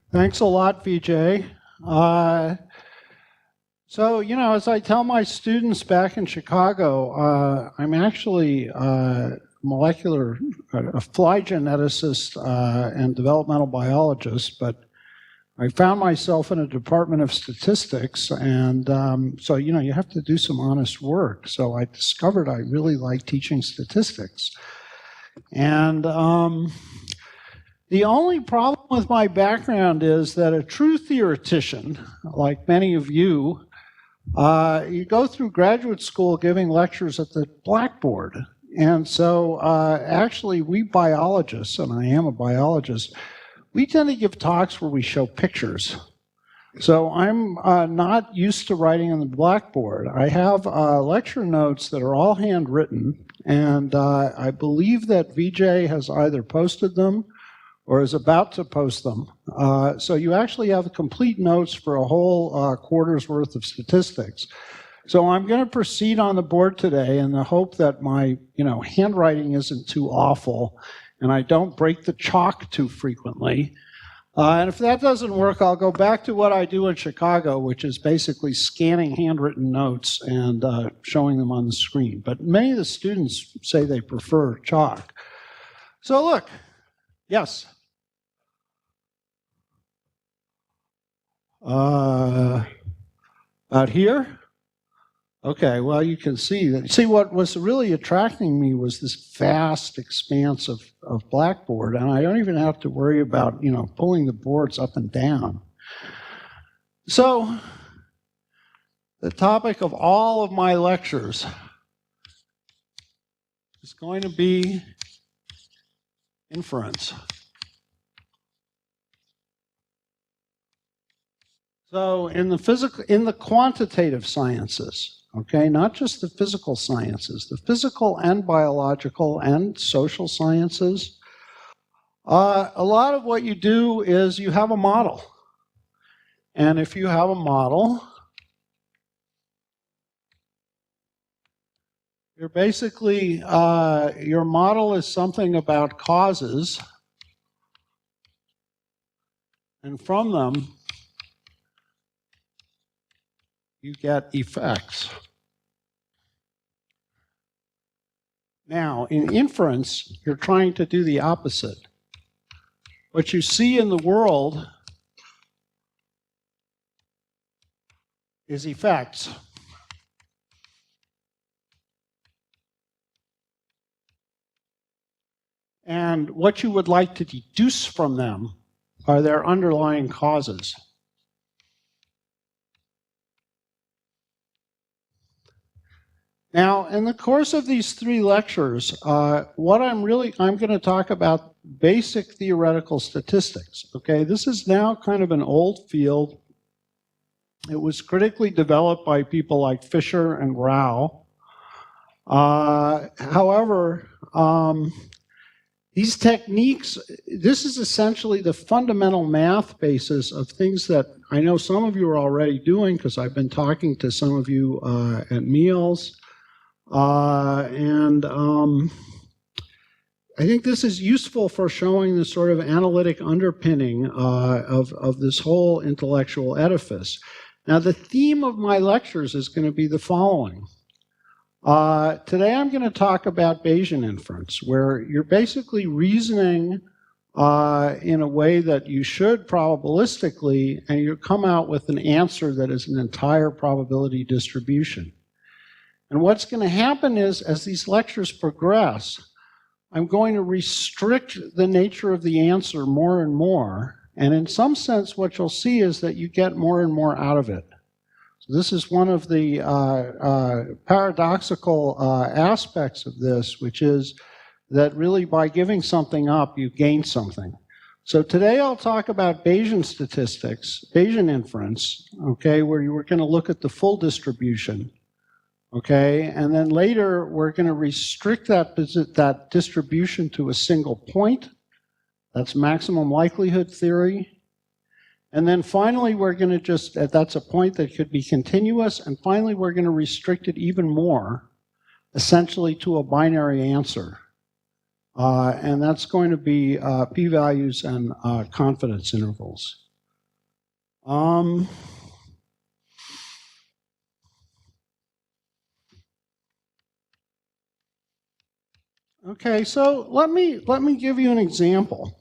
Thanks a lot, Vijay. So, as I tell my students back in Chicago, I'm actually a fly geneticist and developmental biologist, but I found myself in a department of statistics, and so, you have to do some honest work. So I discovered I really like teaching statistics. And the only problem with my background is that a true theoretician, like many of you, you go through graduate school giving lectures at the blackboard. And so actually we biologists, and I am a biologist, we tend to give talks where we show pictures. So I'm not used to writing on the blackboard. I have lecture notes that are all handwritten, and I believe that Vijay has either posted them or is about to post them. So you actually have complete notes for a whole quarter's worth of statistics. So I'm going to proceed on the board today in the hope that my handwriting isn't too awful and I don't break the chalk too frequently. And if that doesn't work, I'll go back to what I do in Chicago, which is basically scanning handwritten notes and showing them on the screen. But many of the students say they prefer chalk. So look, yes. Out here? Okay, well, you can see that. See, what was really attracting me was this vast expanse of blackboard, and I don't even have to worry about, pulling the boards up and down. So, the topic of all of my lectures is going to be inference. So, in the quantitative sciences, okay, not just the physical sciences, the physical and biological and social sciences, a lot of what you do is you have a model. And if you have a model, you're basically, your model is something about causes, and from them, you get effects. Now, in inference, you're trying to do the opposite. What you see in the world is effects. And what you would like to deduce from them are their underlying causes. Now, in the course of these 3 lectures, what I'm going to talk about basic theoretical statistics. Okay, this is now kind of an old field. It was critically developed by people like Fisher and Rao. However, these techniques, this is essentially the fundamental math basis of things that I know some of you are already doing because I've been talking to some of you at meals. I think this is useful for showing the sort of analytic underpinning of this whole intellectual edifice. Now, the theme of my lectures is going to be the following. Today I'm going to talk about Bayesian inference, where you're basically reasoning in a way that you should probabilistically, and you come out with an answer that is an entire probability distribution. And what's going to happen is, as these lectures progress, I'm going to restrict the nature of the answer more and more. And in some sense, what you'll see is that you get more and more out of it. So this is one of the paradoxical aspects of this, which is that really by giving something up, you gain something. So today I'll talk about Bayesian statistics, Bayesian inference, okay, where you were going to look at the full distribution. Okay, and then later we're going to restrict that distribution to a single point. That's maximum likelihood theory. And then finally we're going to that's a point that could be continuous, and finally we're going to restrict it even more, essentially to a binary answer. And that's going to be p-values and confidence intervals. Okay, so let me give you an example,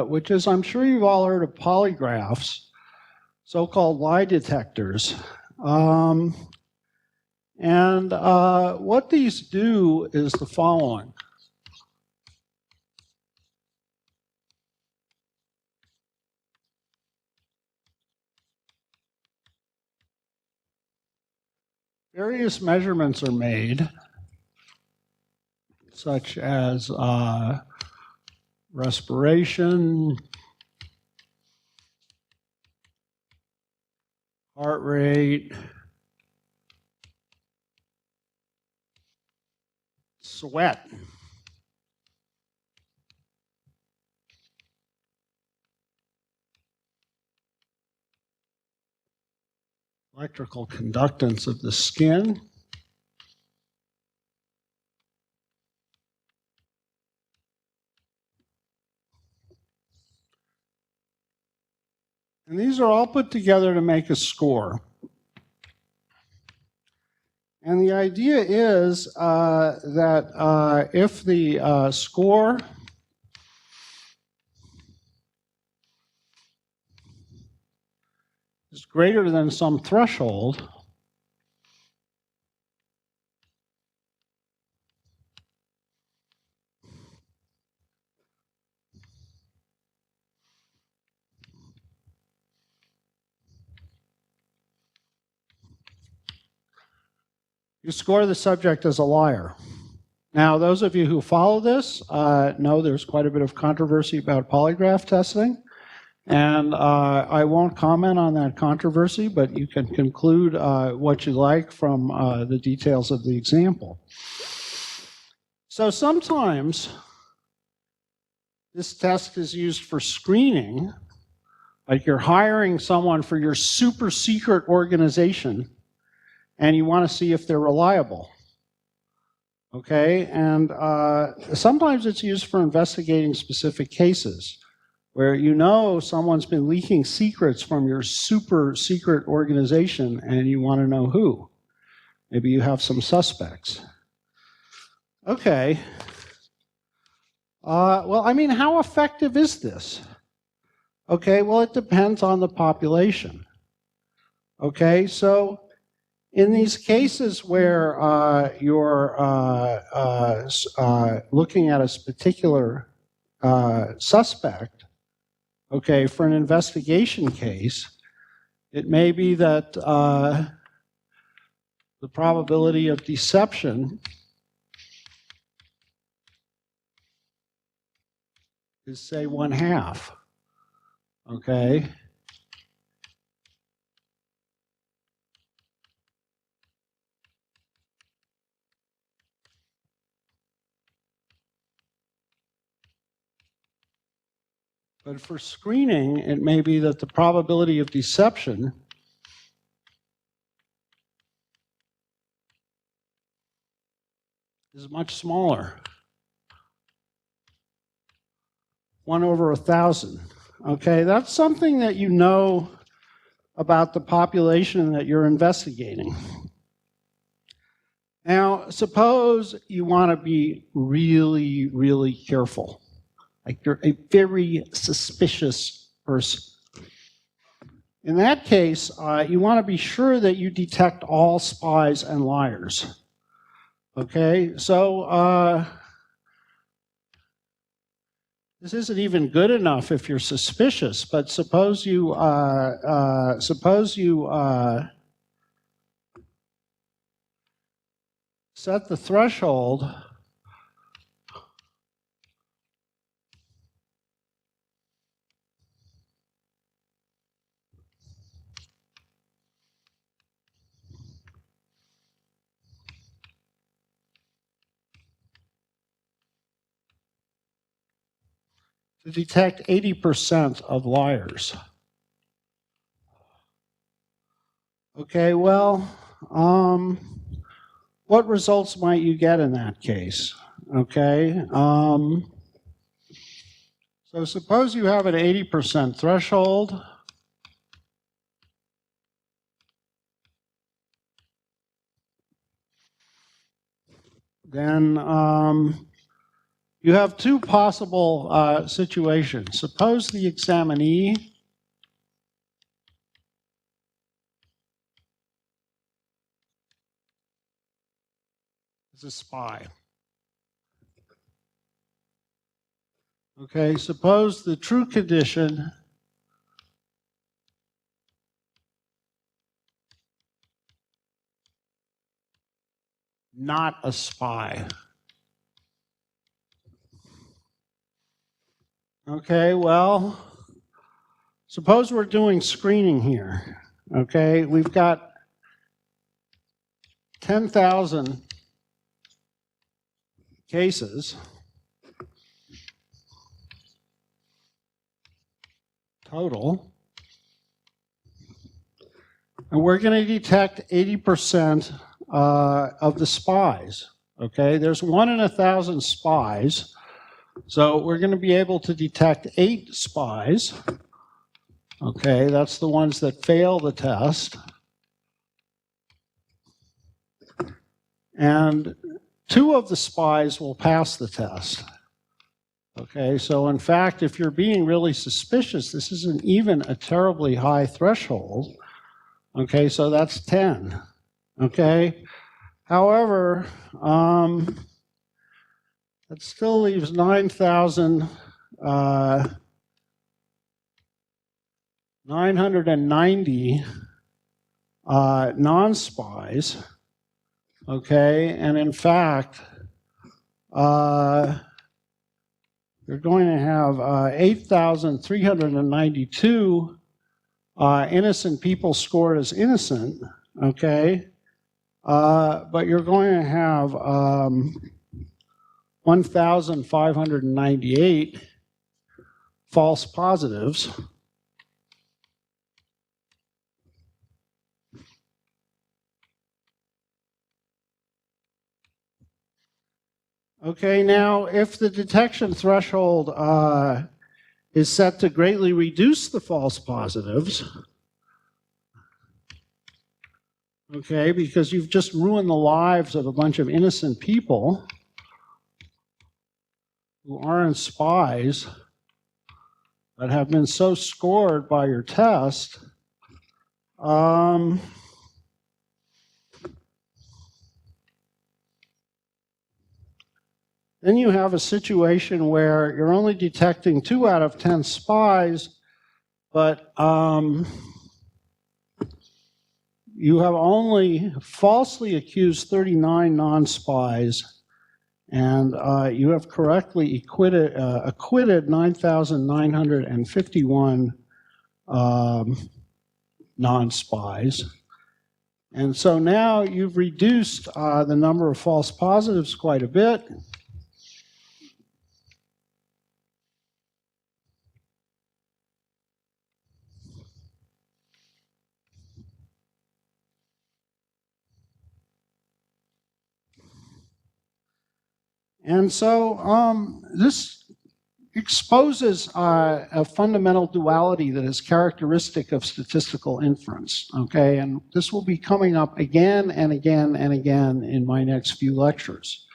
which is, I'm sure you've all heard of polygraphs, so-called lie detectors. And what these do is the following. Various measurements are made, such as respiration, heart rate, sweat. Electrical conductance of the skin. And these are all put together to make a score. And the idea is that if the score is greater than some threshold, you score the subject as a liar. Now, those of you who follow this know there's quite a bit of controversy about polygraph testing. And I won't comment on that controversy, but you can conclude what you like from the details of the example. So sometimes this test is used for screening, like you're hiring someone for your super secret organization, and you want to see if they're reliable. Okay, and sometimes it's used for investigating specific cases, where you know someone's been leaking secrets from your super secret organization and you want to know who. Maybe you have some suspects. Okay. Well, I mean, how effective is this? Okay, well, it depends on the population. Okay, so in these cases where you're looking at a particular suspect, okay, for an investigation case, it may be that the probability of deception is, say, 1/2, okay? But for screening, it may be that the probability of deception is much smaller. 1/1,000. Okay, that's something that you know about the population that you're investigating. Now, suppose you want to be really, really careful. Like you're a very suspicious person. In that case, you want to be sure that you detect all spies and liars. Okay, so this isn't even good enough if you're suspicious, but suppose you set the threshold to detect 80% of liars. Okay, well, what results might you get in that case? Okay, so suppose you have an 80% threshold, then you have two possible situations. Suppose the examinee is a spy. Okay, suppose the true condition not a spy. Okay, well, suppose we're doing screening here. Okay, we've got 10,000 cases total, and we're going to detect 80% of the spies. Okay, there's 1 in 1,000 spies, so we're going to be able to detect 8 spies. Okay, that's the ones that fail the test. And 2 of the spies will pass the test. Okay, so in fact, if you're being really suspicious, this isn't even a terribly high threshold. Okay, so that's 10. Okay, however, that still leaves 9,990 non-spies. Okay, and in fact, you're going to have 8,392 innocent people scored as innocent, okay? But you're going to have 1,598 false positives. Okay, now if the detection threshold is set to greatly reduce the false positives, okay, because you've just ruined the lives of a bunch of innocent people who aren't spies but have been so scored by your test, then you have a situation where you're only detecting 2 out of 10 spies, but you have only falsely accused 39 non-spies, and you have correctly acquitted 9,951 non-spies. And so now you've reduced the number of false positives quite a bit. And so this exposes a fundamental duality that is characteristic of statistical inference, okay? And this will be coming up again and again and again in my next few lectures,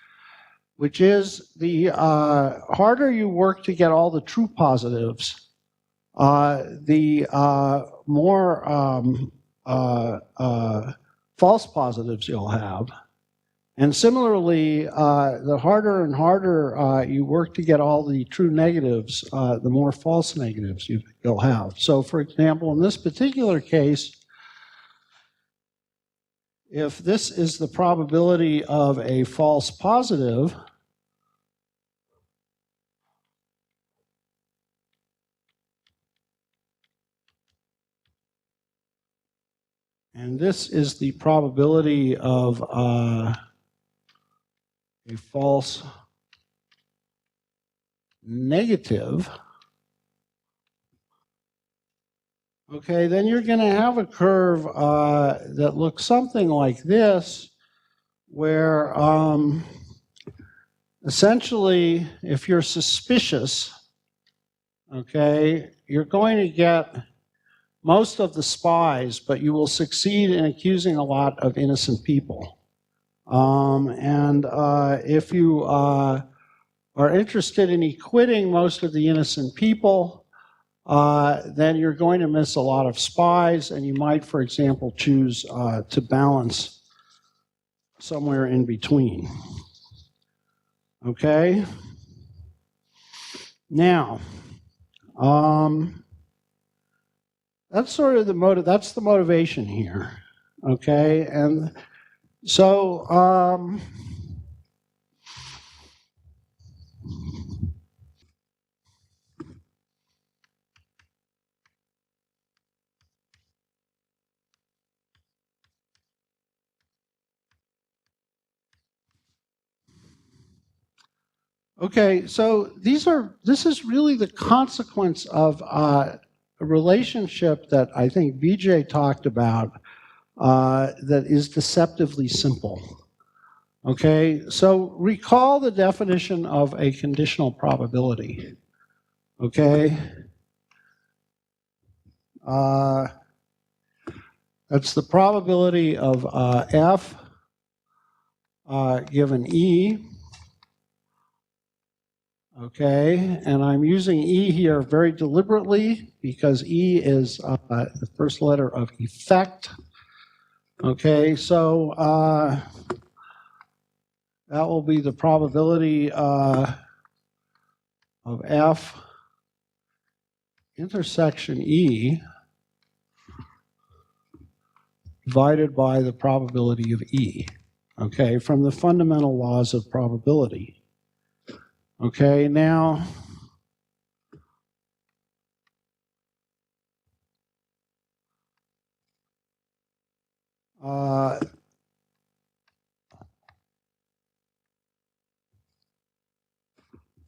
which is the harder you work to get all the true positives, the more false positives you'll have. And similarly, the harder and harder you work to get all the true negatives, the more false negatives you'll have. So for example, in this particular case, if this is the probability of a false positive, and this is the probability of a false negative, okay, then you're going to have a curve that looks something like this, where essentially, if you're suspicious, okay, you're going to get most of the spies, but you will succeed in accusing a lot of innocent people. If you are interested in acquitting most of the innocent people, then you're going to miss a lot of spies, and you might, for example, choose to balance somewhere in between. Okay? Now, that's sort of that's the motivation here. Okay? And so, okay, so this is really the consequence of a relationship that I think Vijay talked about that is deceptively simple. Okay, so recall the definition of a conditional probability. Okay, that's the probability of F given E. Okay, and I'm using E here very deliberately because E is the first letter of effect. Okay, so that will be the probability of F intersection E divided by the probability of E. Okay, from the fundamental laws of probability. Okay, now,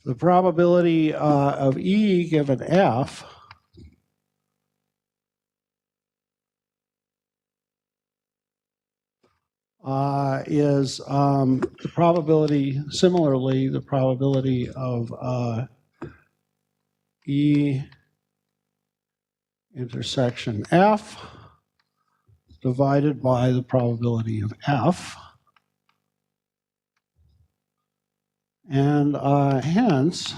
the probability of E given F is the probability, similarly, the probability of E intersection F divided by the probability of F. And hence,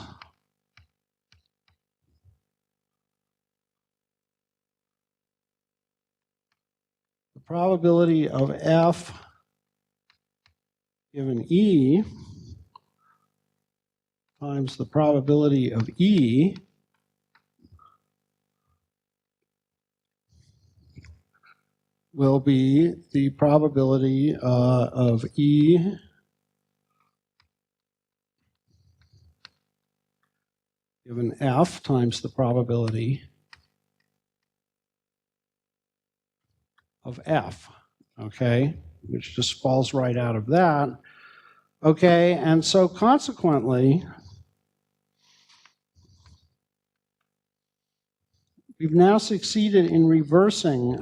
the probability of F given E times the probability of E will be the probability of E given F times the probability of F, okay, which just falls right out of that. Okay, and so consequently, we've now succeeded in reversing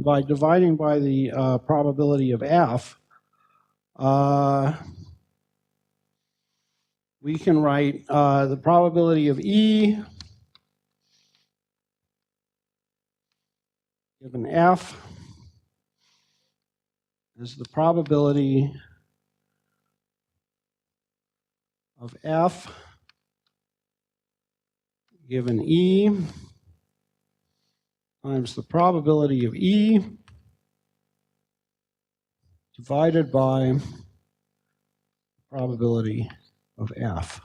by dividing by the probability of F. We can write the probability of E given F is the probability of F given E times the probability of E divided by the probability of F.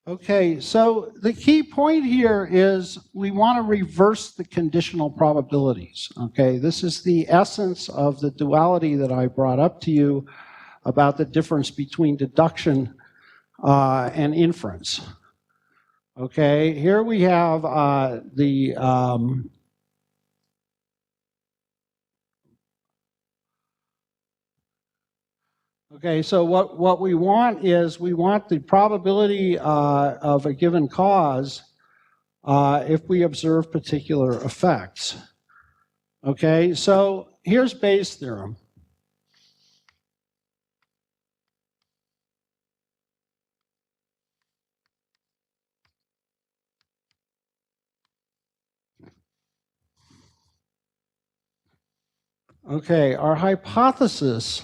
Okay, so the key point here is we want to reverse the conditional probabilities. Okay, this is the essence of the duality that I brought up to you about the difference between deduction and inference. Okay, here we have okay, so what we want is we want the probability of a given cause if we observe particular effects. Okay, so here's Bayes' theorem. Okay, our hypothesis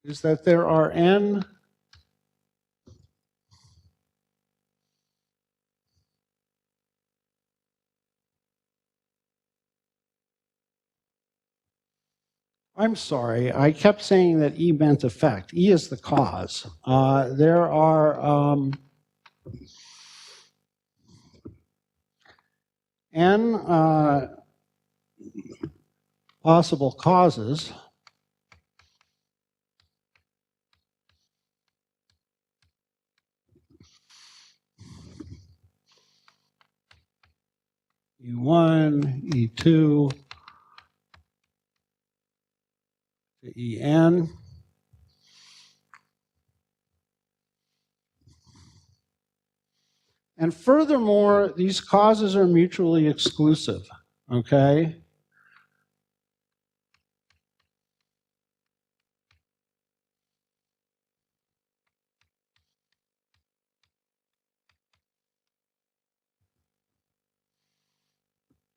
is that there are n I'm sorry, I kept saying that E meant effect. E is the cause. There are n possible causes E1, E2 to En. And furthermore, these causes are mutually exclusive, okay?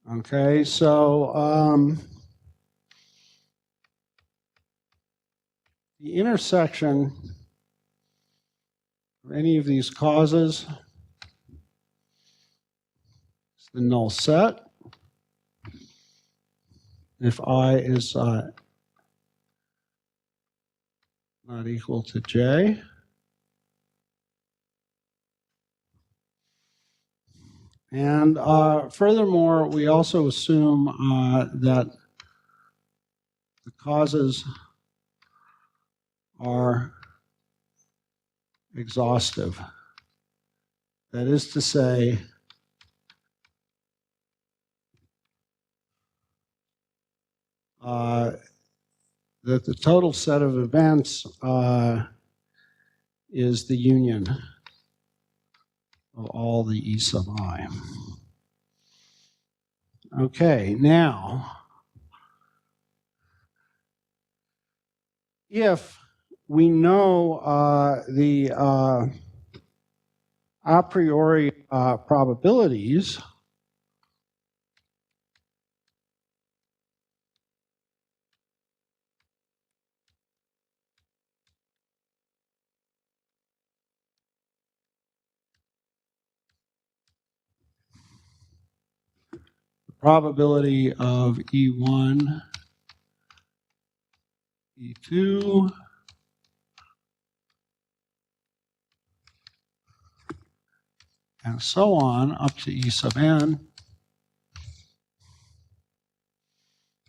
Okay, so the intersection of any of these causes is the null set. If I is not equal to J. And furthermore, we also assume that the causes are exhaustive. That is to say, that the total set of events is the union of all the E sub I. Okay, now, if we know the a priori probabilities, the probability of E1, E2, and so on up to E sub n.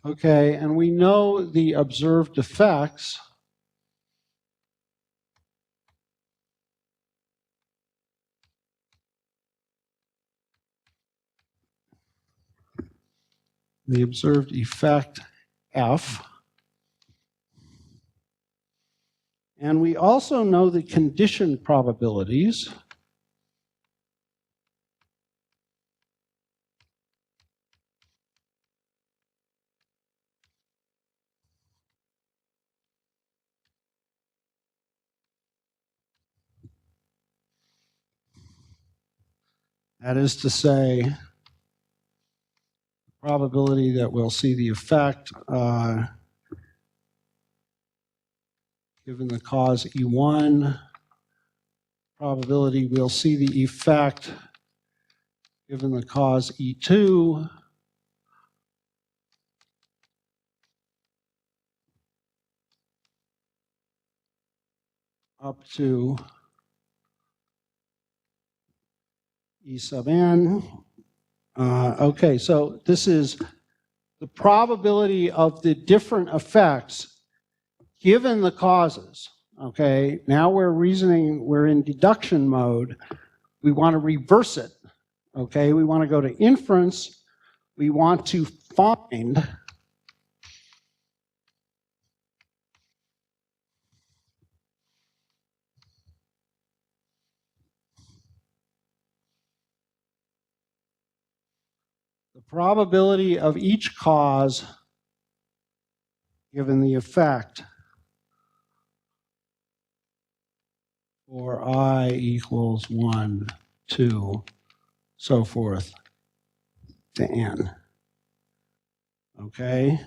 Okay, and we know the observed effects the observed effect F. And we also know the condition probabilities. That is to say, the probability that we'll see the effect given the cause E1, probability we'll see the effect given the cause E2, up to E sub n. Okay, so this is the probability of the different effects given the causes. Okay, now we're reasoning, we're in deduction mode. We want to reverse it. Okay, we want to go to inference. We want to find the probability of each cause given the effect for I equals 1, 2, so forth to n. Okay?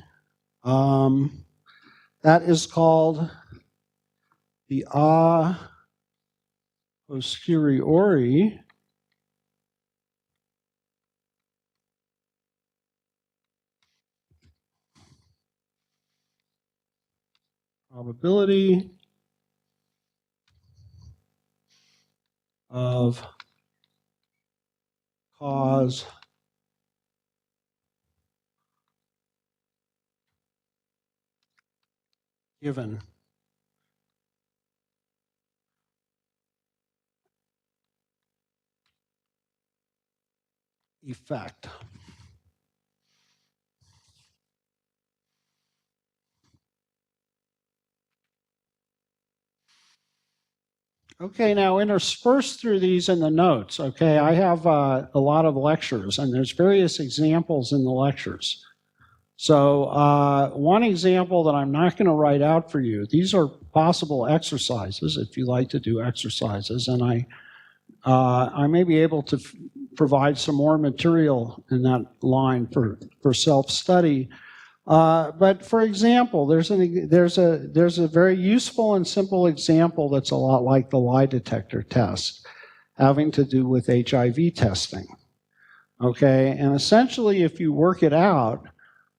That is called the a posteriori probability of cause given effect. Okay, now interspersed through these in the notes, okay, I have a lot of lectures, and there's various examples in the lectures. So one example that I'm not going to write out for you, these are possible exercises if you like to do exercises, and I may be able to provide some more material in that line for self-study. But for example, there's a very useful and simple example that's a lot like the lie detector test, having to do with HIV testing. Okay, and essentially, if you work it out,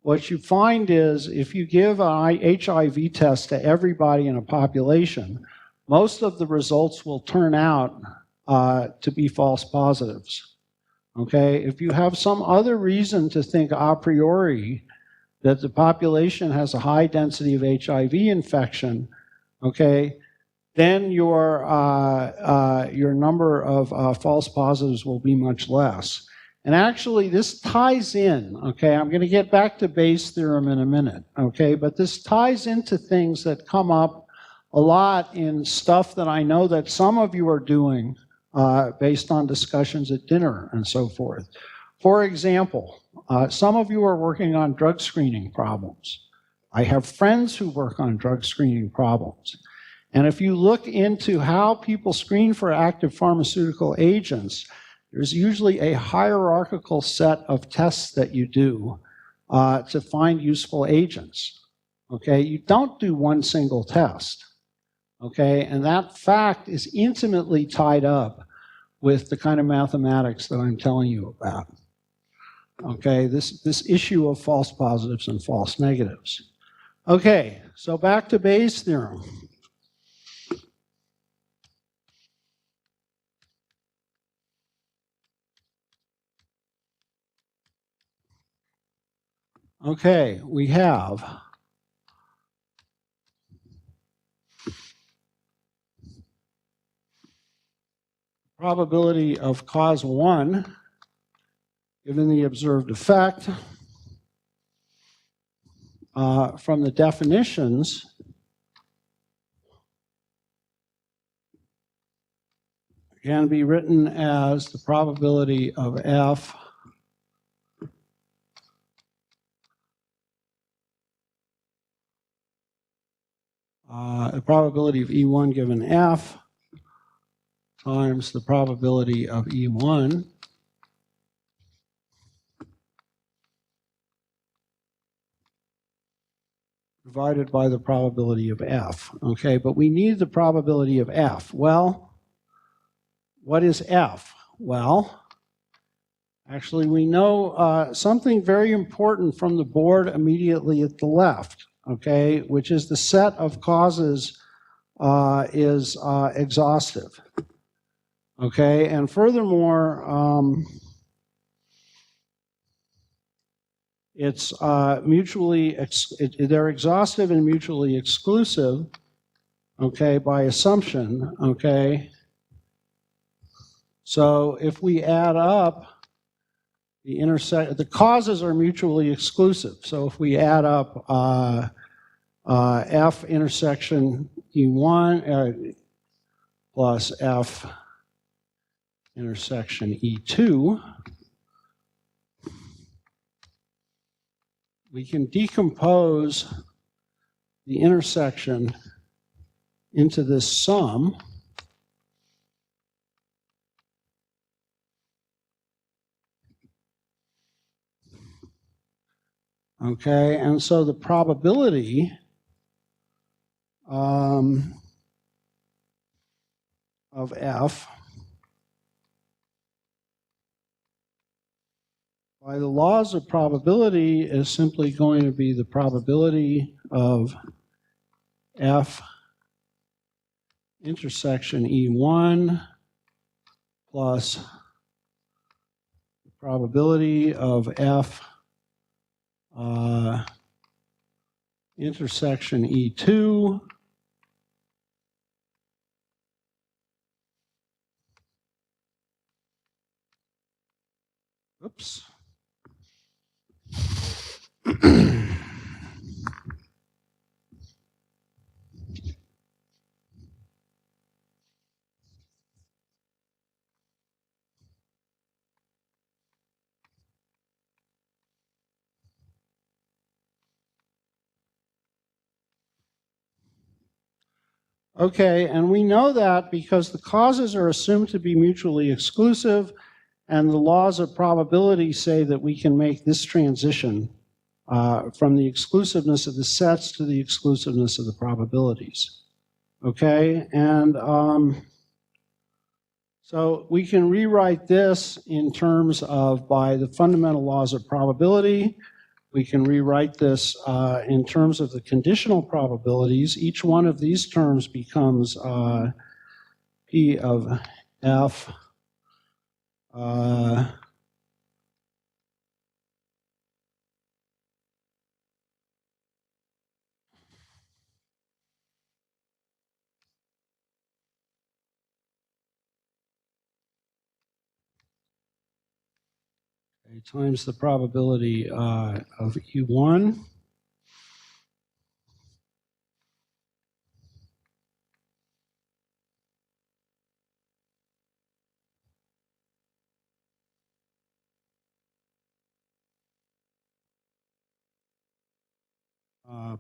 what you find is if you give an HIV test to everybody in a population, most of the results will turn out to be false positives. Okay, if you have some other reason to think a priori that the population has a high density of HIV infection, okay, then your number of false positives will be much less. And actually, this ties in, okay, I'm going to get back to Bayes' theorem in a minute, okay, but this ties into things that come up a lot in stuff that I know that some of you are doing based on discussions at dinner and so forth. For example, some of you are working on drug screening problems. I have friends who work on drug screening problems. And if you look into how people screen for active pharmaceutical agents, there's usually a hierarchical set of tests that you do to find useful agents. Okay, you don't do one single test. Okay, and that fact is intimately tied up with the kind of mathematics that I'm telling you about. Okay, this issue of false positives and false negatives. Okay, so back to Bayes' theorem. Okay, we have probability of cause 1 given the observed effect from the definitions can be written as the probability of F the probability of E1 given F times the probability of E1 divided by the probability of F. Okay, but we need the probability of F. Well, what is F? Well, actually we know something very important from the board immediately at the left, okay, which is the set of causes is exhaustive. Okay, and furthermore, it's they're exhaustive and mutually exclusive, okay, by assumption, okay. So if we add up the causes are mutually exclusive. So if we add up F intersection E1 plus F intersection E2, we can decompose the intersection into this sum, Okay, and so the probability of F by the laws of probability is simply going to be the probability of F intersection E1 plus the probability of F intersection E2 oops. Okay, and we know that because the causes are assumed to be mutually exclusive, and the laws of probability say that we can make this transition from the exclusiveness of the sets to the exclusiveness of the probabilities. Okay, and so we can rewrite this in terms of by the fundamental laws of probability. We can rewrite this in terms of the conditional probabilities. Each one of these terms becomes P of F times the probability of E1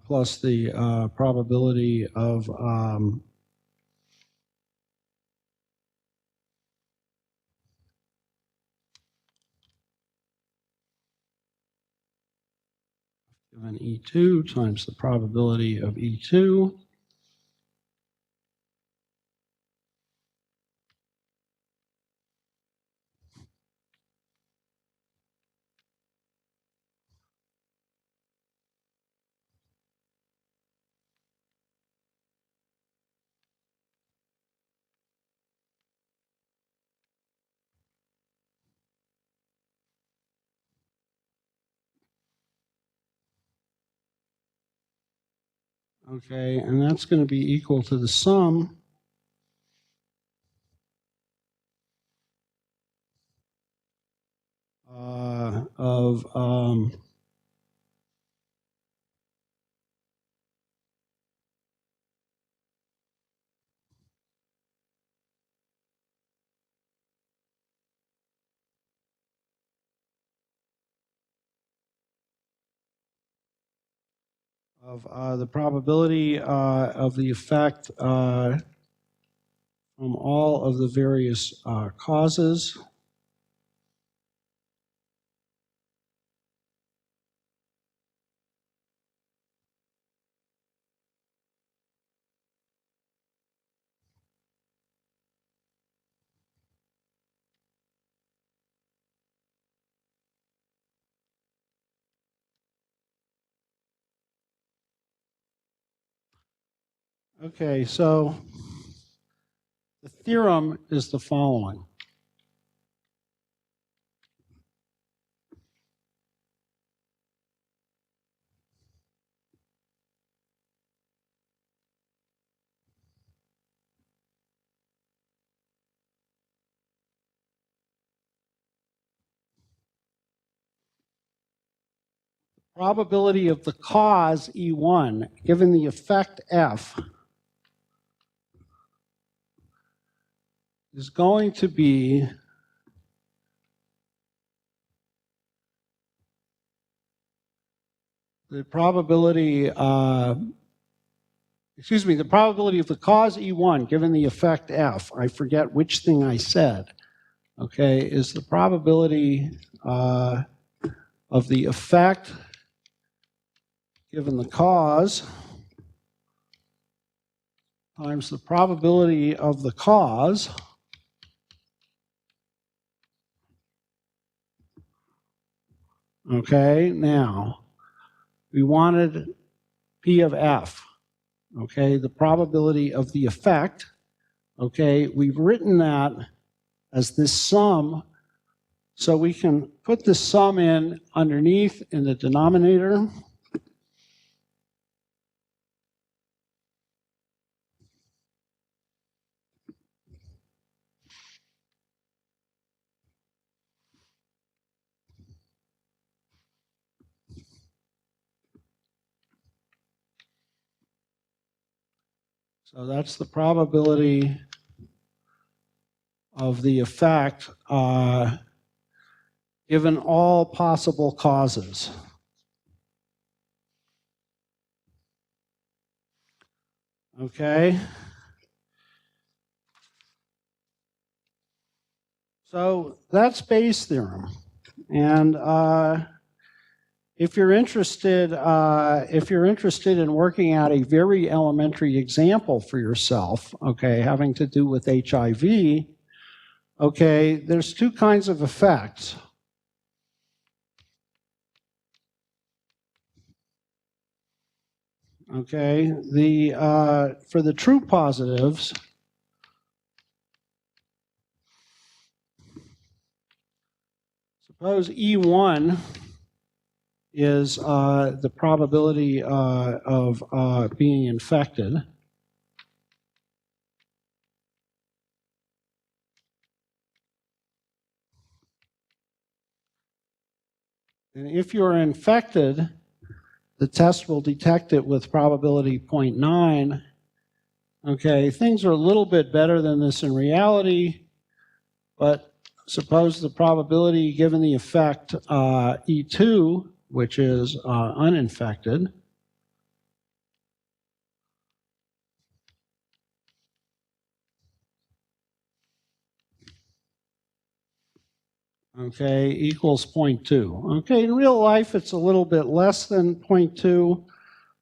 plus the probability of given E2 times the probability of E2 okay, and that's going to be equal to the sum of the probability of the effect from all of the various causes Okay, so the theorem is the following. Probability of the cause E1 given the effect F is going to be the probability, the probability of the cause E1 given the effect F, I forget which thing I said, okay, is the probability of the effect given the cause times the probability of the cause okay, now we wanted P of F, okay, the probability of the effect, okay, we've written that as this sum, so we can put the sum in underneath in the denominator. So that's the probability of the effect given all possible causes. Okay. So that's Bayes' theorem. And if you're interested in working out a very elementary example for yourself, okay, having to do with HIV, okay, there's two kinds of effects. Okay, for the true positives, suppose E1 is the probability of being infected. And if you're infected, the test will detect it with probability 0.9. Okay, things are a little bit better than this in reality, but suppose the probability given the effect E2, which is uninfected, okay, equals 0.2. Okay, in real life it's a little bit less than 0.2,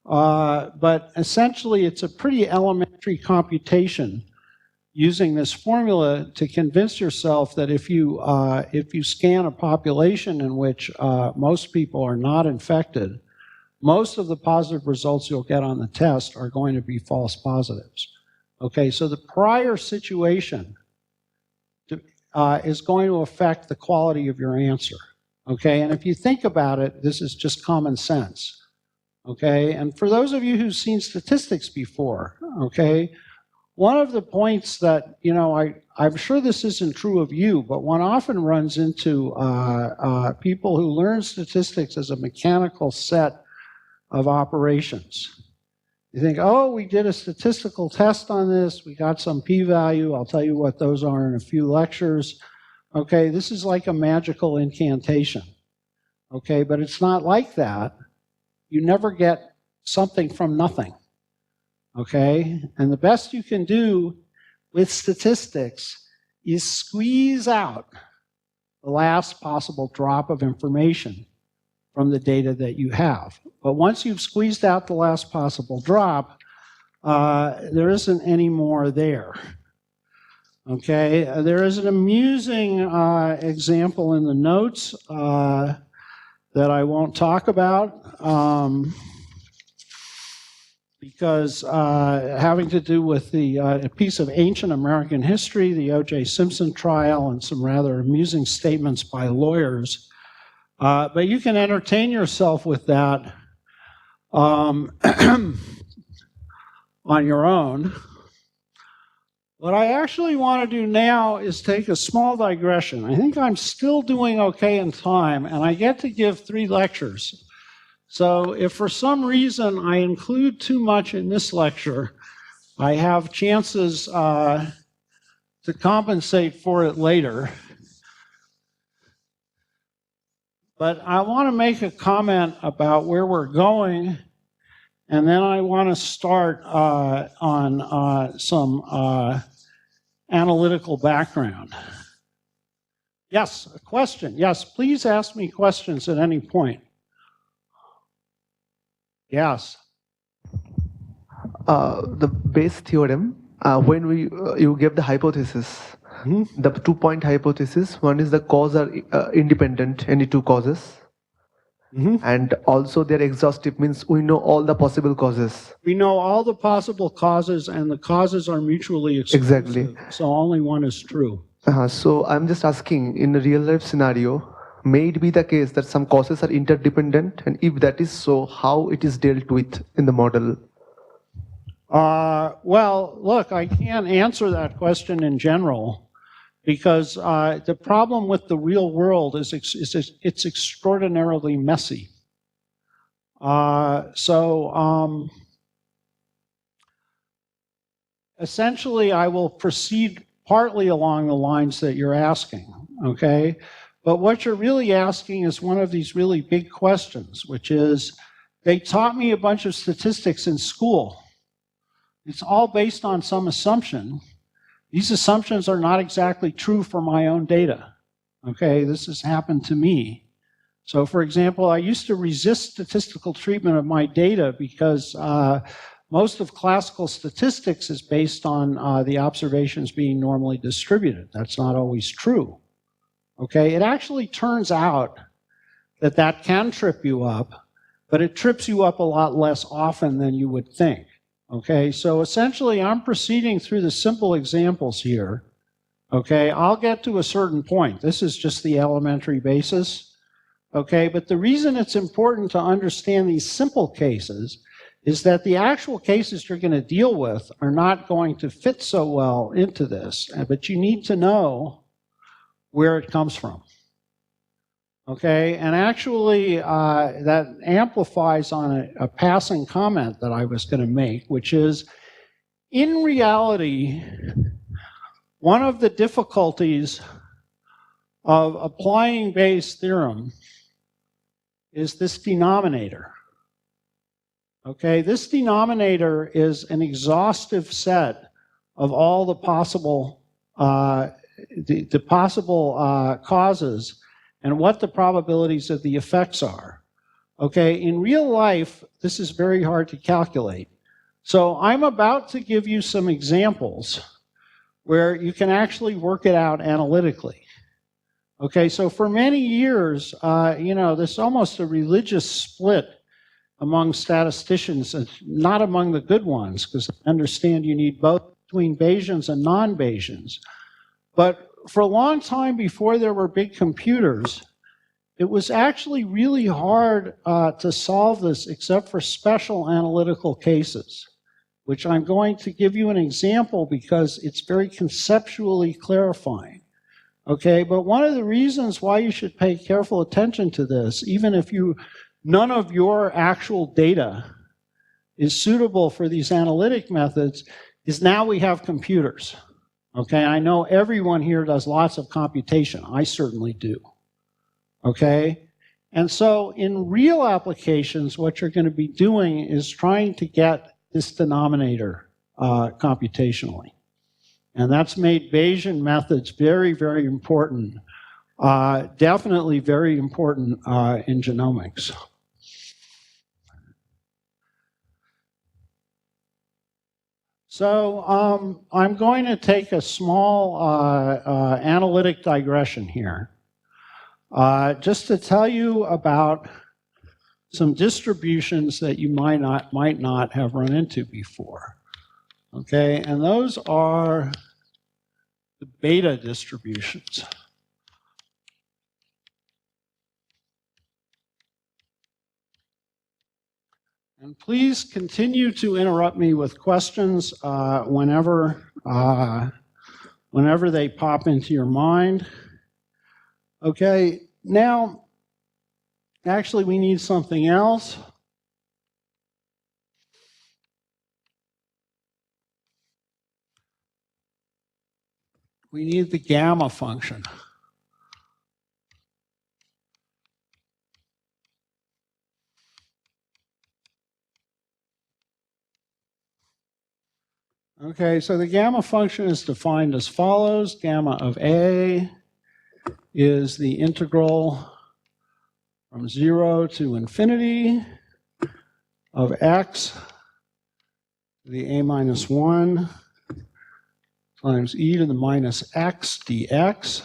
but essentially it's a pretty elementary computation using this formula to convince yourself that if you scan a population in which most people are not infected, most of the positive results you'll get on the test are going to be false positives. Okay, so the prior situation is going to affect the quality of your answer. Okay, and if you think about it, this is just common sense. Okay, and for those of you who've seen statistics before, okay, one of the points that, you know, I'm sure this isn't true of you, but one often runs into people who learn statistics as a mechanical set of operations. You think, oh, we did a statistical test on this, we got some p-value, I'll tell you what those are in a few lectures. Okay, this is like a magical incantation. Okay, but it's not like that. You never get something from nothing. Okay, and the best you can do with statistics is squeeze out the last possible drop of information from the data that you have. But once you've squeezed out the last possible drop, there isn't any more there. Okay, there is an amusing example in the notes that I won't talk about because having to do with a piece of ancient American history, the O.J. Simpson trial, and some rather amusing statements by lawyers. But you can entertain yourself with that on your own. What I actually want to do now is take a small digression. I think I'm still doing okay in time, and I get to give 3 lectures. So if for some reason I include too much in this lecture, I have chances to compensate for it later. But I want to make a comment about where we're going, and then I want to start on some analytical background. Yes, a question. Yes, please ask me questions at any point. Yes. The Bayes theorem, when you gave the hypothesis, the 2-point hypothesis, one is the cause are independent, any two causes. And also they're exhaustive, means we know all the possible causes. We know all the possible causes, and the causes are mutually exclusive. Exactly. So only one is true. So I'm just asking, in a real life scenario, may it be the case that some causes are interdependent, and if that is so, how it is dealt with in the model? Well, look, I can't answer that question in general, because the problem with the real world is it's extraordinarily messy. Essentially, I will proceed partly along the lines that you're asking, okay? But what you're really asking is one of these really big questions, which is, they taught me a bunch of statistics in school. It's all based on some assumption. These assumptions are not exactly true for my own data, okay? This has happened to me. So for example, I used to resist statistical treatment of my data because most of classical statistics is based on the observations being normally distributed. That's not always true, okay? It actually turns out that that can trip you up, but it trips you up a lot less often than you would think, okay? So essentially, I'm proceeding through the simple examples here, okay? I'll get to a certain point. This is just the elementary basis, okay? But the reason it's important to understand these simple cases is that the actual cases you're going to deal with are not going to fit so well into this, but you need to know where it comes from. Okay, and actually that amplifies on a passing comment that I was going to make, which is, in reality, one of the difficulties of applying Bayes' theorem is this denominator. Okay, this denominator is an exhaustive set of all the possible causes and what the probabilities of the effects are. Okay, in real life, this is very hard to calculate. So I'm about to give you some examples where you can actually work it out analytically. Okay, so for many years, there's almost a religious split among statisticians, not among the good ones, because I understand you need both between Bayesians and non-Bayesians. But for a long time before there were big computers, it was actually really hard to solve this except for special analytical cases, which I'm going to give you an example because it's very conceptually clarifying. Okay, but one of the reasons why you should pay careful attention to this, even if none of your actual data is suitable for these analytic methods, is now we have computers. Okay, I know everyone here does lots of computation. I certainly do. Okay, and so in real applications, what you're going to be doing is trying to get this denominator computationally. And that's made Bayesian methods very, very important, definitely very important in genomics. So I'm going to take a small analytic digression here, just to tell you about some distributions that you might not have run into before. Okay, and those are the beta distributions. And please continue to interrupt me with questions whenever they pop into your mind. Okay, now, actually we need something else. We need the gamma function. Okay, so the gamma function is defined as follows. Gamma of A is the integral from 0 to infinity of x to the a minus 1 times e to the minus x dx.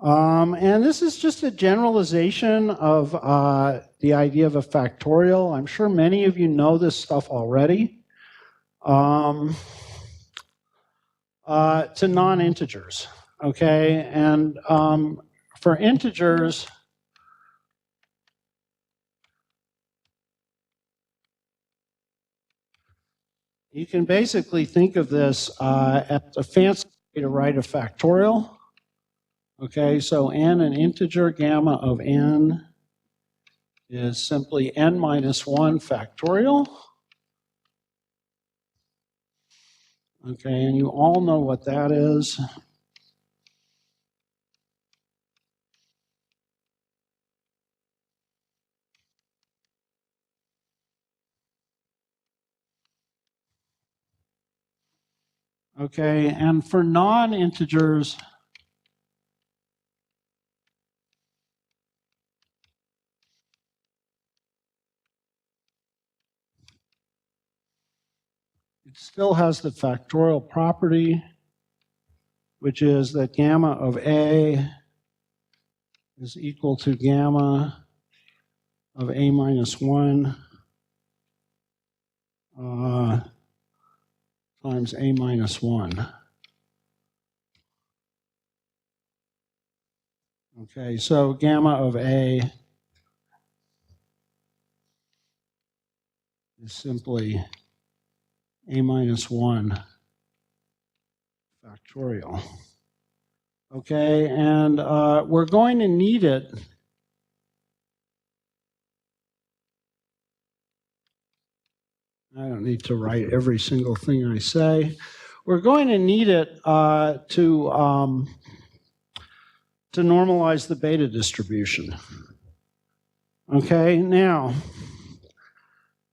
And this is just a generalization of the idea of a factorial. I'm sure many of you know this stuff already. To non-integers, okay? And for integers, you can basically think of this as a fancy way to write a factorial. Okay, so n, an integer, gamma of n is simply n minus 1 factorial. Okay, and you all know what that is. Okay, and for non-integers, it still has the factorial property, which is that gamma of A is equal to gamma of A minus 1 times A minus 1. Okay, so gamma of A is simply A minus 1 factorial. Okay, and we're going to need it I don't need to write every single thing I say. We're going to need it to normalize the beta distribution. Okay, now,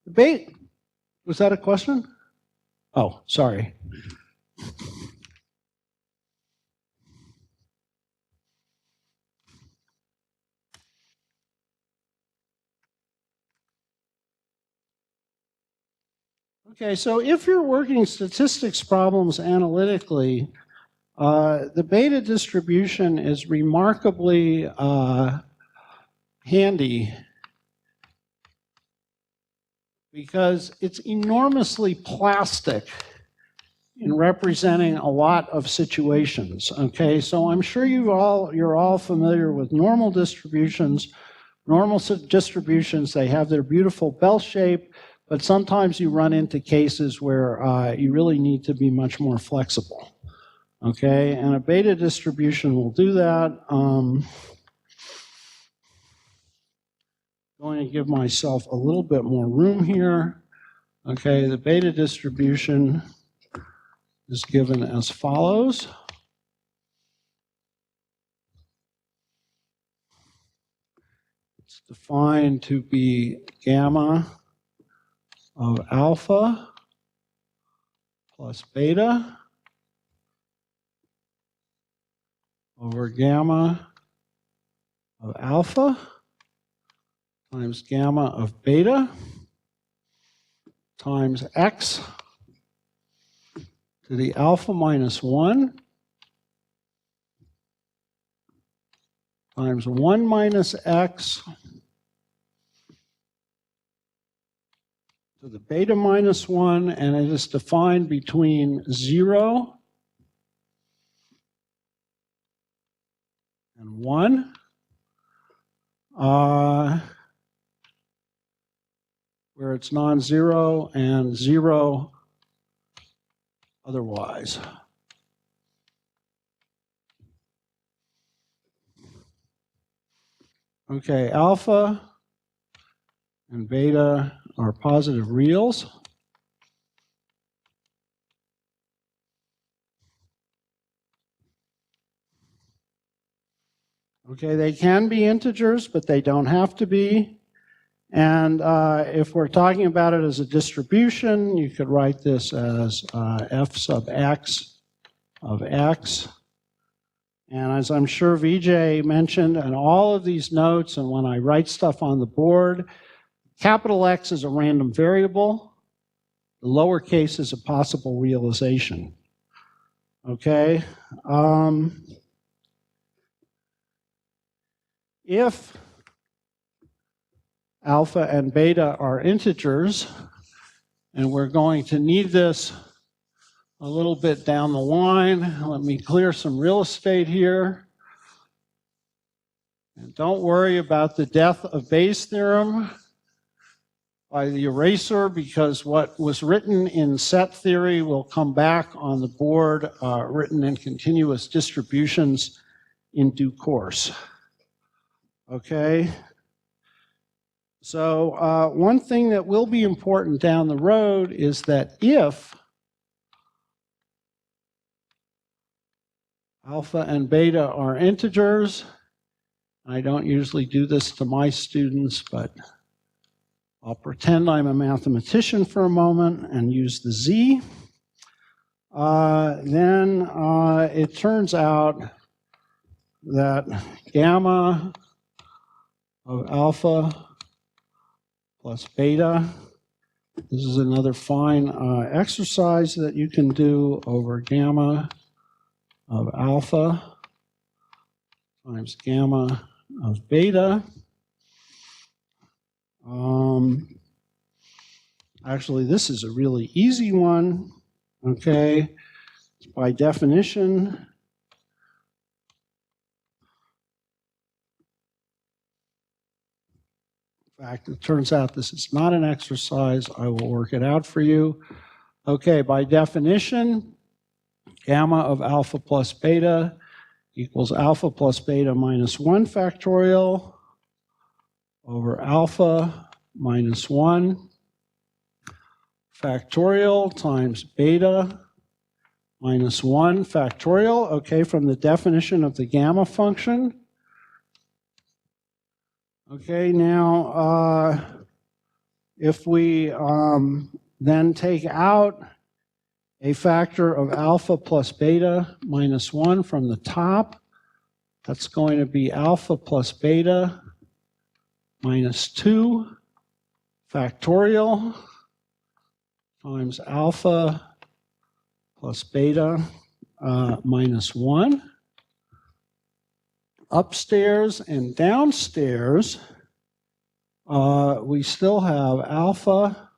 was that a question? Oh, sorry. Okay, so if you're working statistics problems analytically, the beta distribution is remarkably handy because it's enormously plastic in representing a lot of situations. Okay, so I'm sure you're all familiar with normal distributions. Normal distributions, they have their beautiful bell shape, but sometimes you run into cases where you really need to be much more flexible. Okay, and a beta distribution will do that. Going to give myself a little bit more room here. Okay, the beta distribution is given as follows. It's defined to be gamma of alpha plus beta over gamma of alpha times gamma of beta times x to the alpha minus 1 times 1 minus x to the beta minus 1, and it is defined between 0 and 1. Where it's non-zero and 0 otherwise. Okay, alpha and beta are positive reals. Okay, they can be integers, but they don't have to be. And if we're talking about it as a distribution, you could write this as f sub x of x. And as I'm sure Vijay mentioned in all of these notes, and when I write stuff on the board, Capital X is a random variable. The lowercase is a possible realization. Okay? If alpha and beta are integers, and we're going to need this a little bit down the line. Let me clear some real estate here. And don't worry about the death of Bayes' theorem by the eraser, because what was written in set theory will come back on the board, written in continuous distributions in due course. Okay? So one thing that will be important down the road is that if alpha and beta are integers, I don't usually do this to my students, but I'll pretend I'm a mathematician for a moment and use the z. Then it turns out that gamma of alpha plus beta, this is another fine exercise that you can do over gamma of alpha times gamma of beta. Actually, this is a really easy one, okay? By definition, in fact, it turns out this is not an exercise. I will work it out for you. Okay, by definition, gamma of alpha plus beta equals alpha plus beta minus 1 factorial over alpha minus 1 factorial times beta minus 1 factorial, okay, from the definition of the gamma function. Okay, now if we then take out a factor of alpha plus beta minus 1 from the top, that's going to be alpha plus beta minus 2 factorial times alpha plus beta minus 1. Upstairs and downstairs, we still have alpha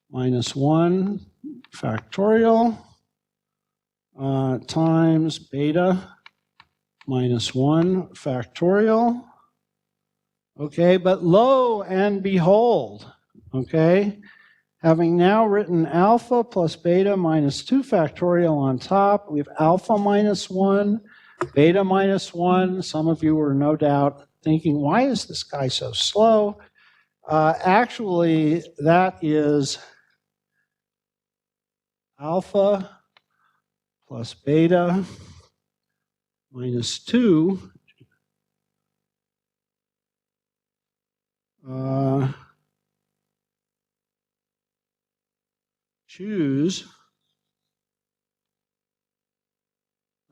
minus 1 factorial times beta minus 1 factorial. Okay, but lo and behold, okay, having now written alpha plus beta minus 2 factorial on top, we have alpha minus 1, beta minus 1. Some of you were no doubt thinking, why is this guy so slow? Actually, that is alpha plus beta minus 2 choose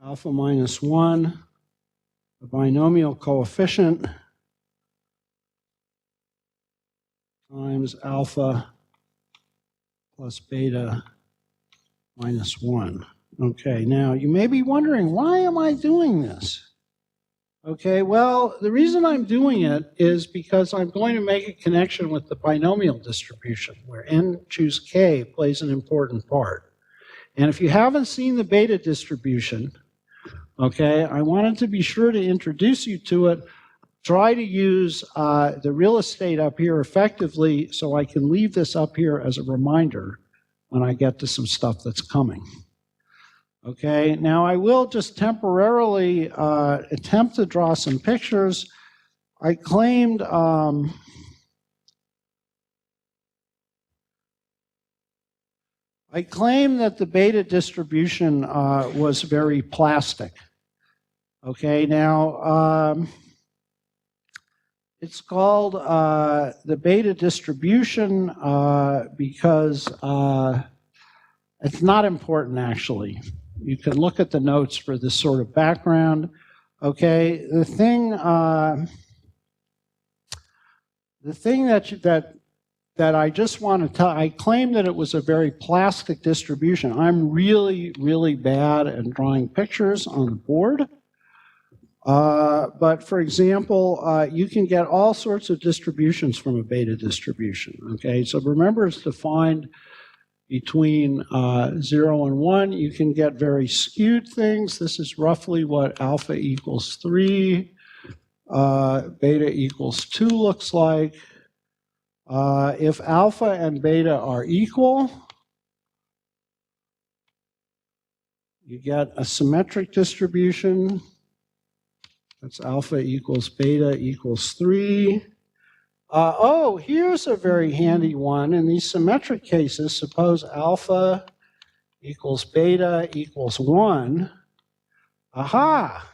alpha minus 1, the binomial coefficient, times alpha plus beta minus 1. Okay, now you may be wondering, why am I doing this? Okay, well, the reason I'm doing it is because I'm going to make a connection with the binomial distribution, where n choose k plays an important part. And if you haven't seen the beta distribution, okay, I wanted to be sure to introduce you to it. Try to use the real estate up here effectively so I can leave this up here as a reminder when I get to some stuff that's coming. Okay, now I will just temporarily attempt to draw some pictures. I claimed that the beta distribution was very plastic. Okay, now it's called the beta distribution because it's not important actually. You can look at the notes for this sort of background. Okay, the thing the thing that I just want to tell, I claim that it was a very plastic distribution. I'm really, really bad at drawing pictures on the board. But for example, you can get all sorts of distributions from a beta distribution, okay? So remember, it's defined between 0 and 1. You can get very skewed things. This is roughly what alpha equals 3, beta equals 2 looks like. If alpha and beta are equal, you get a symmetric distribution. That's alpha equals beta equals 3. Oh, here's a very handy one. In these symmetric cases, suppose alpha equals beta equals 1. Aha!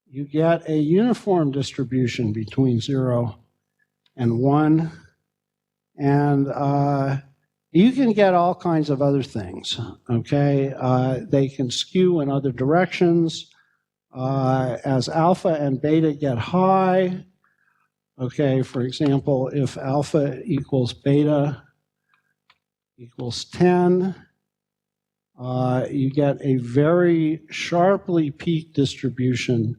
You get a uniform distribution between 0 and 1. And you can get all kinds of other things, okay? They can skew in other directions. As alpha and beta get high, okay, for example, if alpha equals beta equals 10, you get a very sharply peaked distribution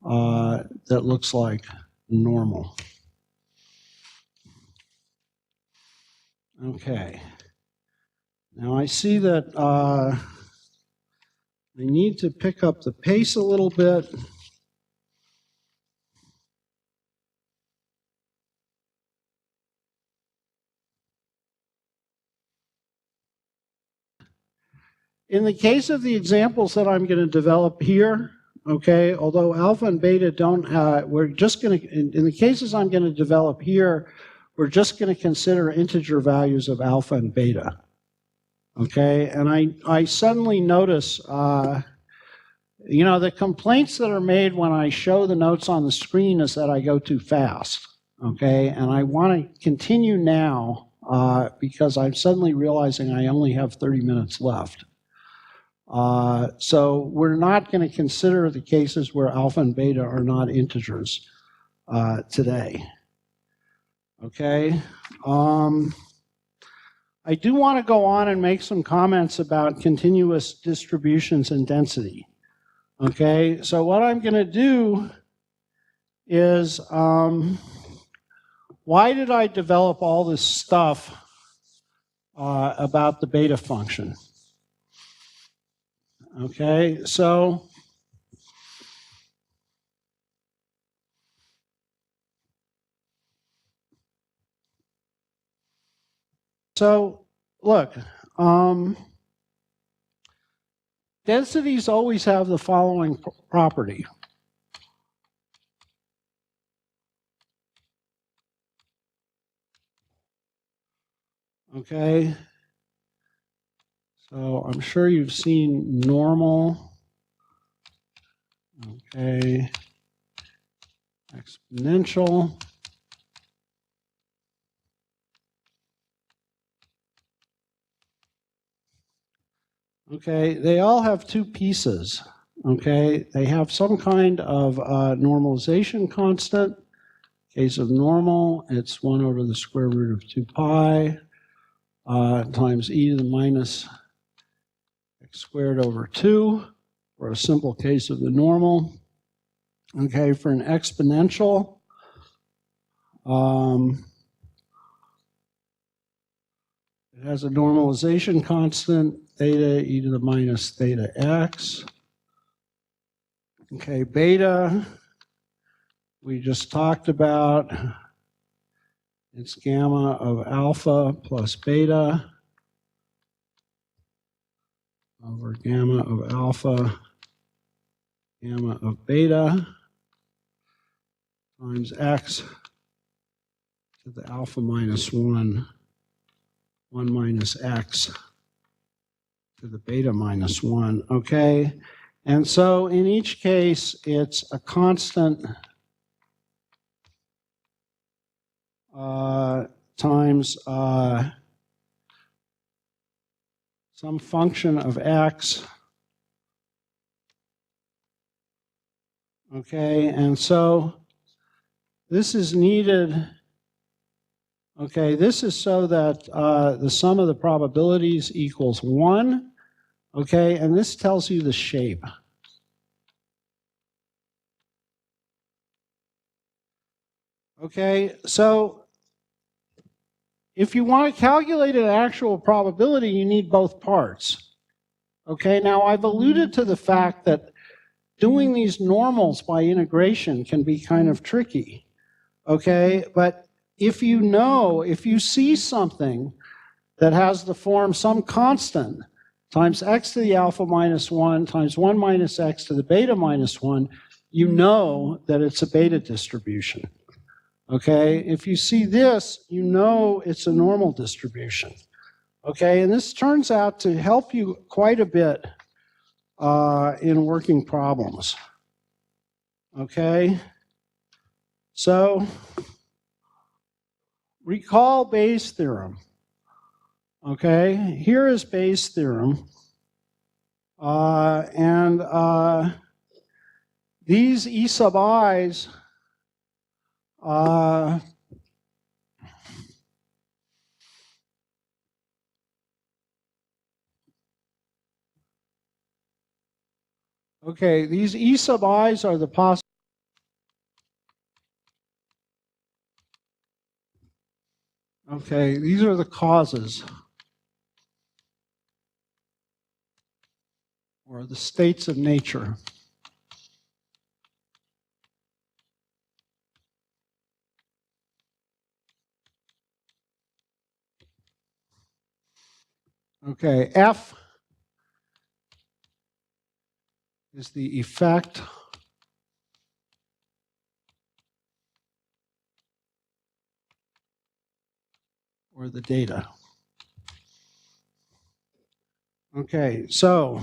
that looks like normal. Okay. Now I see that I need to pick up the pace a little bit. In the case of the examples that I'm going to develop here, okay, although alpha and beta don't, we're just going to, in the cases I'm going to develop here, we're just going to consider integer values of alpha and beta. Okay, and I suddenly notice, you know, the complaints that are made when I show the notes on the screen is that I go too fast. Okay, and I want to continue now because I'm suddenly realizing I only have 30 minutes left. So we're not going to consider the cases where alpha and beta are not integers today. Okay. I do want to go on and make some comments about continuous distributions and density. Okay, so what I'm going to do is, why did I develop all this stuff about the beta function? Okay, so look, densities always have the following property. Okay, so I'm sure you've seen normal, okay, exponential, okay, they all have two pieces, okay? They have some kind of normalization constant. Case of normal, it's 1 over the square root of 2 pi times e to the minus x squared over 2 for a simple case of the normal. Okay, for an exponential, it has a normalization constant, theta e to the minus theta x. Okay, beta, we just talked about. It's gamma of alpha plus beta over gamma of alpha, gamma of beta times x to the alpha minus 1, 1 minus x to the beta minus 1, okay? And so in each case, it's a constant times some function of x, okay? And so This is needed. Okay, this is so that the sum of the probabilities equals 1. Okay, and this tells you the shape. Okay, so if you want to calculate an actual probability, you need both parts. Okay, now I've alluded to the fact that doing these normals by integration can be kind of tricky. Okay, but if you see something that has the form some constant times x to the alpha minus 1 times 1 minus x to the beta minus 1, you know that it's a beta distribution. Okay, if you see this, you know it's a normal distribution. Okay, and this turns out to help you quite a bit in working problems. Okay, so recall Bayes' theorem. Okay, here is Bayes' theorem. These E sub i's okay, these E sub i's are the possible. Okay, these are the causes, or the states of nature. Okay, F is the effect or the data. Okay, so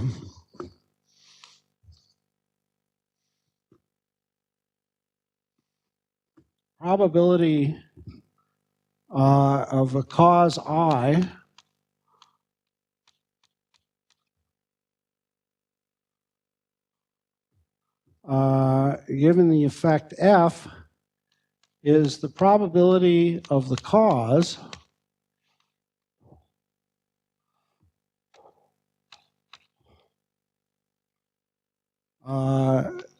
probability of a cause I given the effect F is the probability of the cause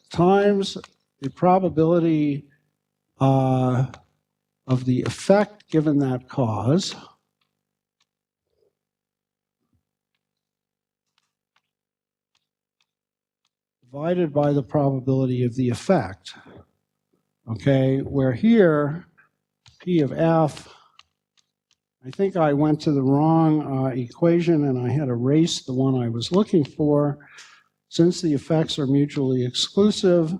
times the probability of the effect given that cause divided by the probability of the effect. Okay, where here, P of F, I think I went to the wrong equation and I had erased the one I was looking for. Since the effects are mutually exclusive,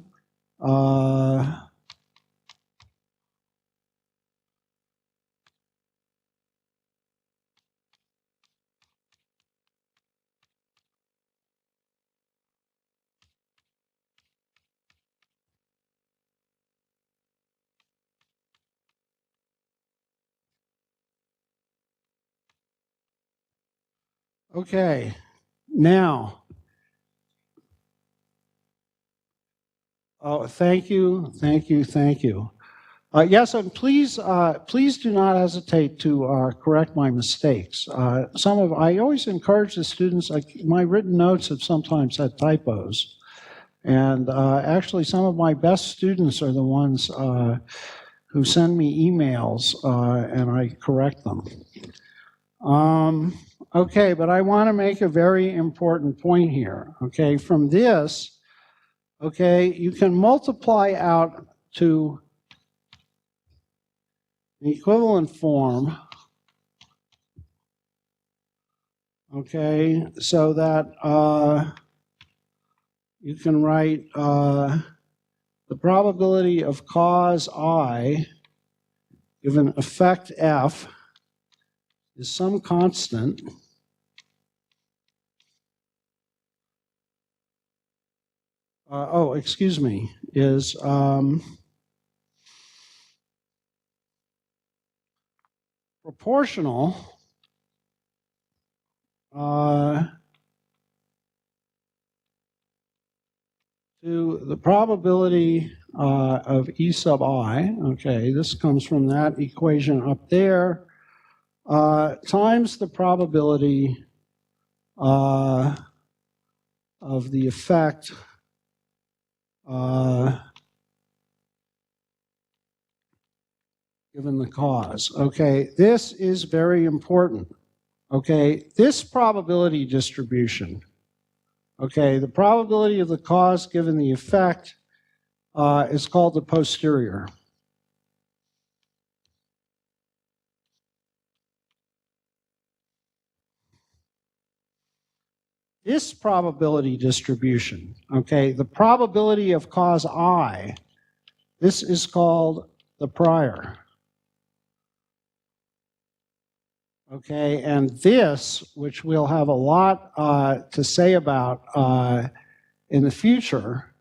okay, now, oh, thank you. Yes, and please do not hesitate to correct my mistakes. I always encourage the students, my written notes have sometimes had typos. And actually, some of my best students are the ones who send me emails and I correct them. Okay, but I want to make a very important point here. Okay, from this, okay, you can multiply out to the equivalent form, okay, so that you can write the probability of cause I given effect F is some constant is proportional to the probability of E sub I, okay, this comes from that equation up there, times the probability of the effect given the cause. Okay, this is very important. Okay, this probability distribution, okay, the probability of the cause given the effect is called the posterior. This probability distribution, okay, the probability of cause I, this is called the prior. Okay, and this, which we'll have a lot to say about in the future,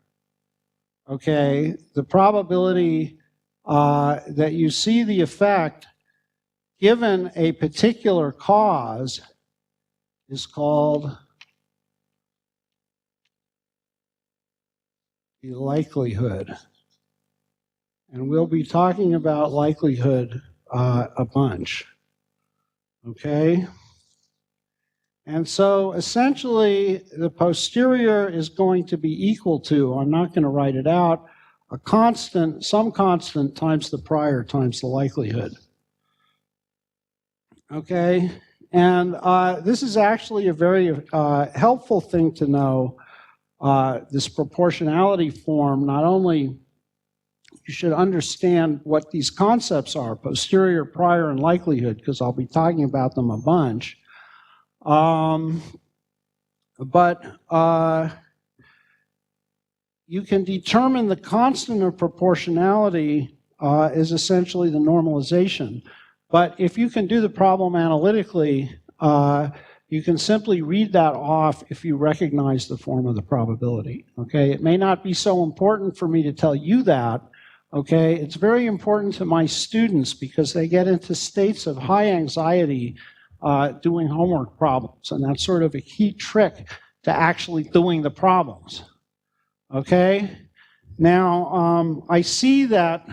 okay, the probability that you see the effect given a particular cause is called the likelihood. And we'll be talking about likelihood a bunch. Okay? And so essentially the posterior is going to be equal to, I'm not going to write it out, a constant, some constant times the prior times the likelihood. Okay? And this is actually a very helpful thing to know, this proportionality form. Not only you should understand what these concepts are, posterior, prior, and likelihood, because I'll be talking about them a bunch. But you can determine the constant of proportionality is essentially the normalization. But if you can do the problem analytically, you can simply read that off if you recognize the form of the probability. Okay, it may not be so important for me to tell you that. Okay, it's very important to my students because they get into states of high anxiety doing homework problems, and that's sort of a key trick to actually doing the problems. Okay, now I see that.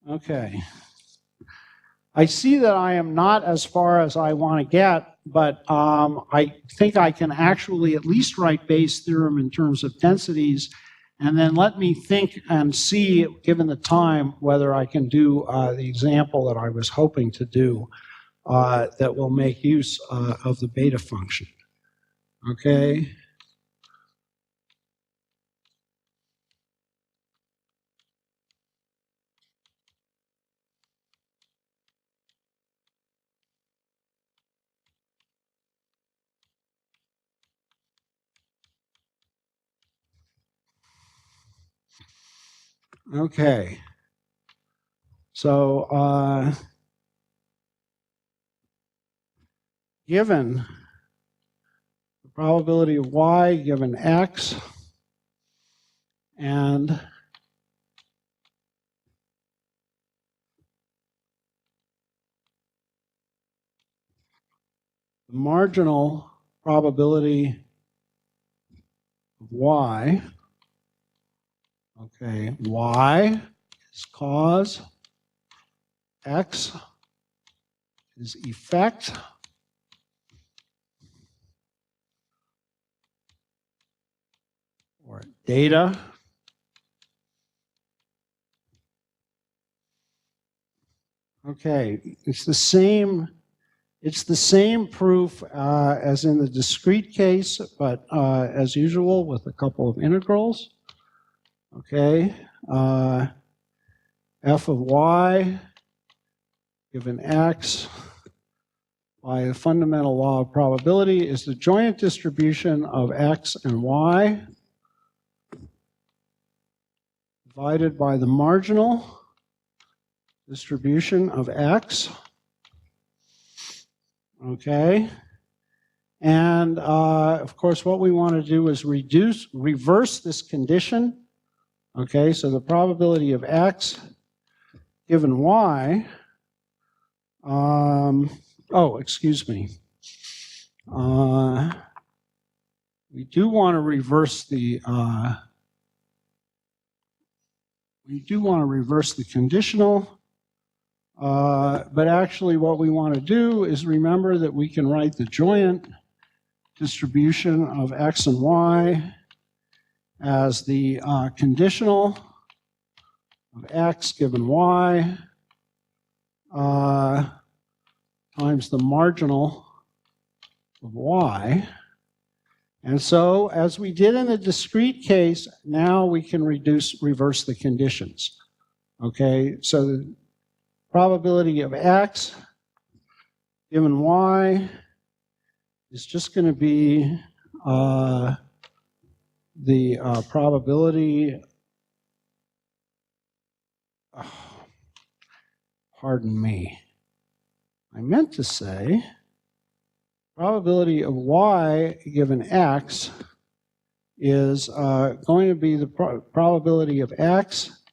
Okay, I see that I am not as far as I want to get, but I think I can actually at least write Bayes' theorem in terms of densities, and then let me think and see, given the time, whether I can do the example that I was hoping to do that will make use of the beta function. Okay? Okay. So, given the probability of y given x and the marginal probability of y, okay, y is cause, x is effect, or data, okay, it's the same proof as in the discrete case, but as usual with a couple of integrals. Okay, f of y given x by the fundamental law of probability is the joint distribution of x and y divided by the marginal distribution of x. Okay, and of course what we want to do is reverse this condition. Okay, so the probability of x given y, oh, excuse me. we do want to reverse the conditional, but actually what we want to do is remember that we can write the joint distribution of x and y as the conditional of x given y times the marginal of y. And so, as we did in the discrete case, now we can reverse the conditions. Okay, so the probability of x given y is just going to be the probability, pardon me, I meant to say probability of y given x is going to be the probability of x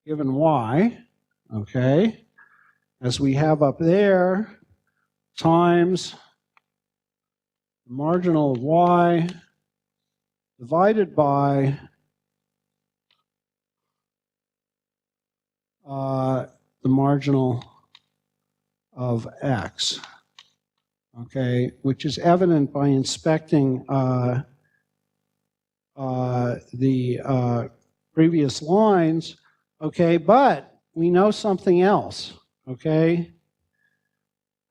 given y, okay, as we have up there, times the marginal of y divided by the marginal of x, okay, which is evident by inspecting the previous lines, okay, but we know something else, okay?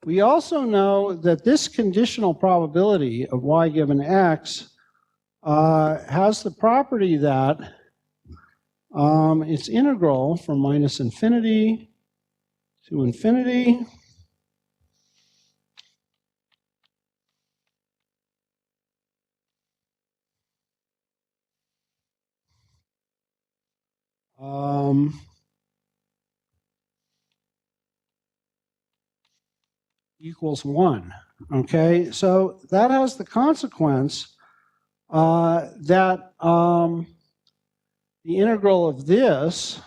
We also know that this conditional probability of y given x has the property that its integral from minus infinity to infinity equals 1. Okay, so that has the consequence that the integral of this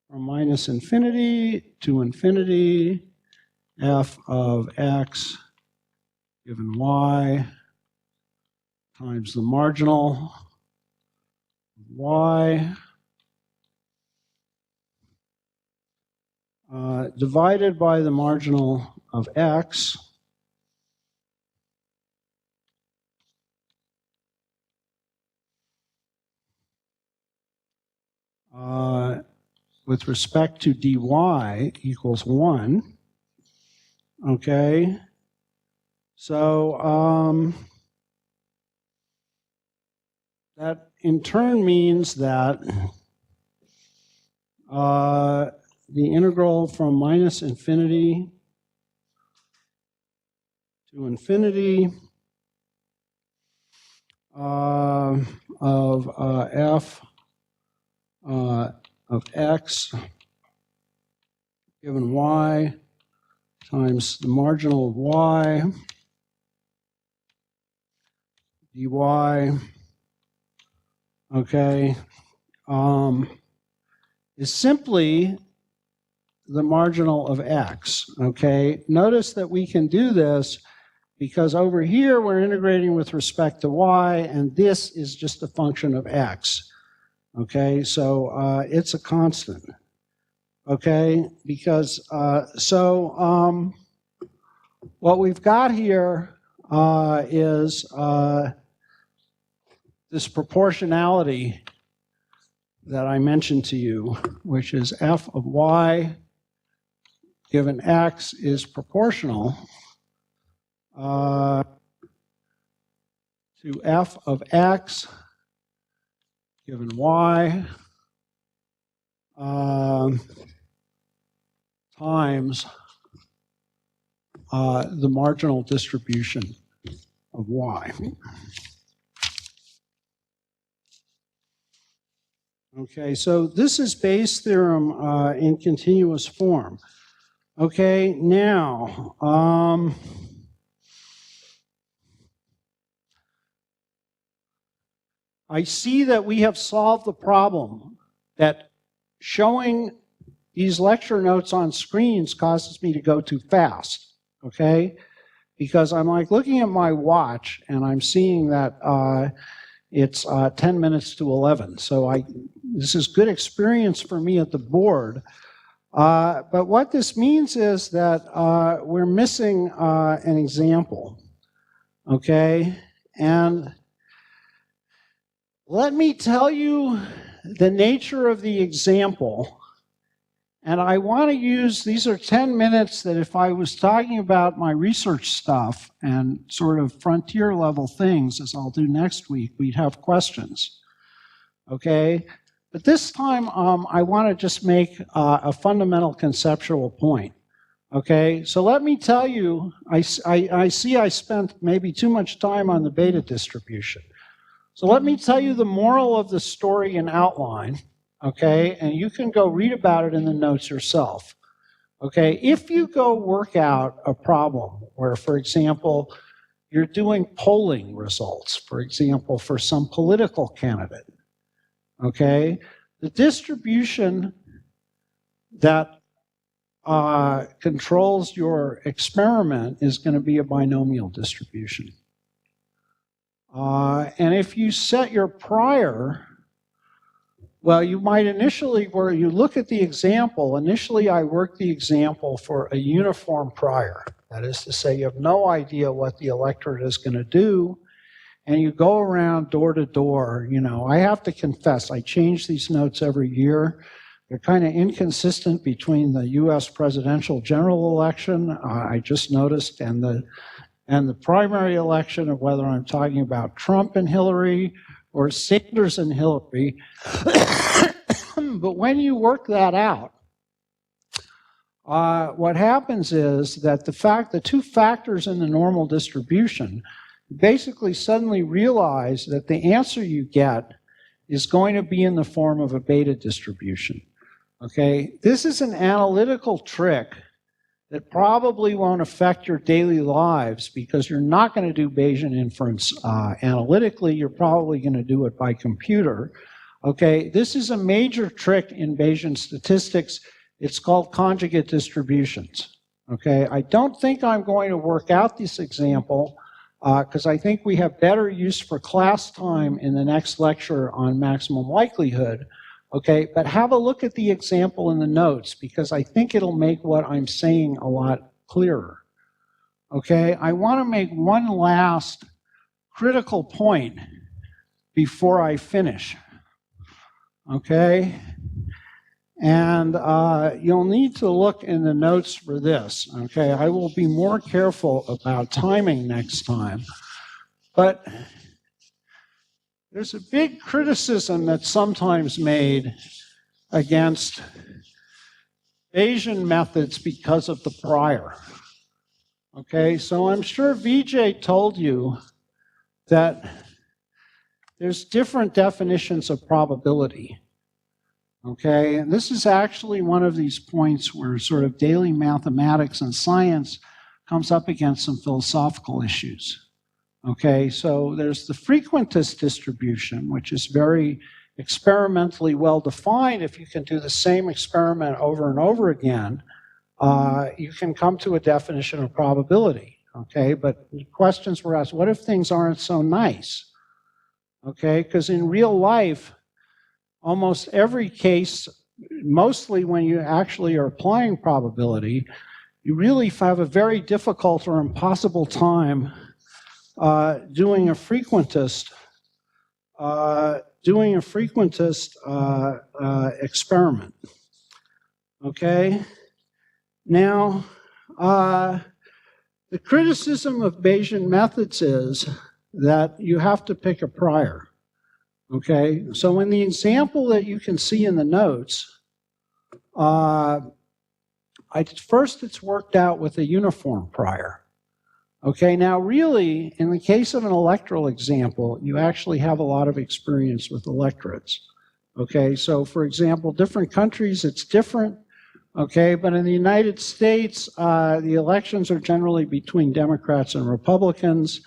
from minus infinity to infinity f of x given y times the marginal of y divided by the marginal of x with respect to dy equals 1. Okay, so that in turn means that the integral from minus infinity to infinity of f of x given y times the marginal of y dy, okay, is simply the marginal of x, okay? Notice that we can do this because over here we're integrating with respect to y, and this is just a function of x, okay? So it's a constant, okay? Because, what we've got here is this proportionality that I mentioned to you, which is f of y given x is proportional to f of x given y times the marginal distribution of y. Okay, so this is Bayes' theorem in continuous form. Okay, now, I see that we have solved the problem that showing these lecture notes on screens causes me to go too fast, okay? because I'm like looking at my watch and I'm seeing that it's 10 minutes to 11. So this is good experience for me at the board. But what this means is that we're missing an example, okay? And let me tell you the nature of the example. And I want to use, these are 10 minutes that if I was talking about my research stuff and sort of frontier level things, as I'll do next week, we'd have questions, okay? But this time, I want to just make a fundamental conceptual point, okay? So let me tell you, I see I spent maybe too much time on the beta distribution. So let me tell you the moral of the story in outline, okay? And you can go read about it in the notes yourself, okay? If you go work out a problem where, for example, you're doing polling results, for example, for some political candidate, okay, the distribution that controls your experiment is going to be a binomial distribution. And if you set your prior, well, you might initially, where you look at the example, initially I worked the example for a uniform prior. That is to say, you have no idea what the electorate is going to do, and you go around door to door. You know, I have to confess, I change these notes every year. They're kind of inconsistent between the US presidential general election, I just noticed, and the primary election, of whether I'm talking about Trump and Hillary or Sanders and Hillary. But when you work that out, what happens is that the two factors in the normal distribution basically suddenly realize that the answer you get is going to be in the form of a beta distribution, okay? This is an analytical trick that probably won't affect your daily lives because you're not going to do Bayesian inference analytically. You're probably going to do it by computer, okay? This is a major trick in Bayesian statistics. It's called conjugate distributions, okay? I don't think I'm going to work out this example because I think we have better use for class time in the next lecture on maximum likelihood, okay? But have a look at the example in the notes because I think it'll make what I'm saying a lot clearer, okay? I want to make one last critical point before I finish, okay? And you'll need to look in the notes for this, okay? I will be more careful about timing next time. But there's a big criticism that's sometimes made against Bayesian methods because of the prior, okay? So I'm sure Vijay told you that there's different definitions of probability. Okay, and this is actually one of these points where sort of daily mathematics and science comes up against some philosophical issues. Okay, so there's the frequentist distribution, which is very experimentally well defined. If you can do the same experiment over and over again, you can come to a definition of probability. Okay, but questions were asked, what if things aren't so nice? Okay, because in real life, almost every case, mostly when you actually are applying probability, you really have a very difficult or impossible time doing a frequentist experiment. Okay? Now, the criticism of Bayesian methods is that you have to pick a prior. Okay, so in the example that you can see in the notes, first it's worked out with a uniform prior. Okay, now really, in the case of an electoral example, you actually have a lot of experience with electorates. Okay, so for example, different countries, it's different. Okay, but in the United States, the elections are generally between Democrats and Republicans.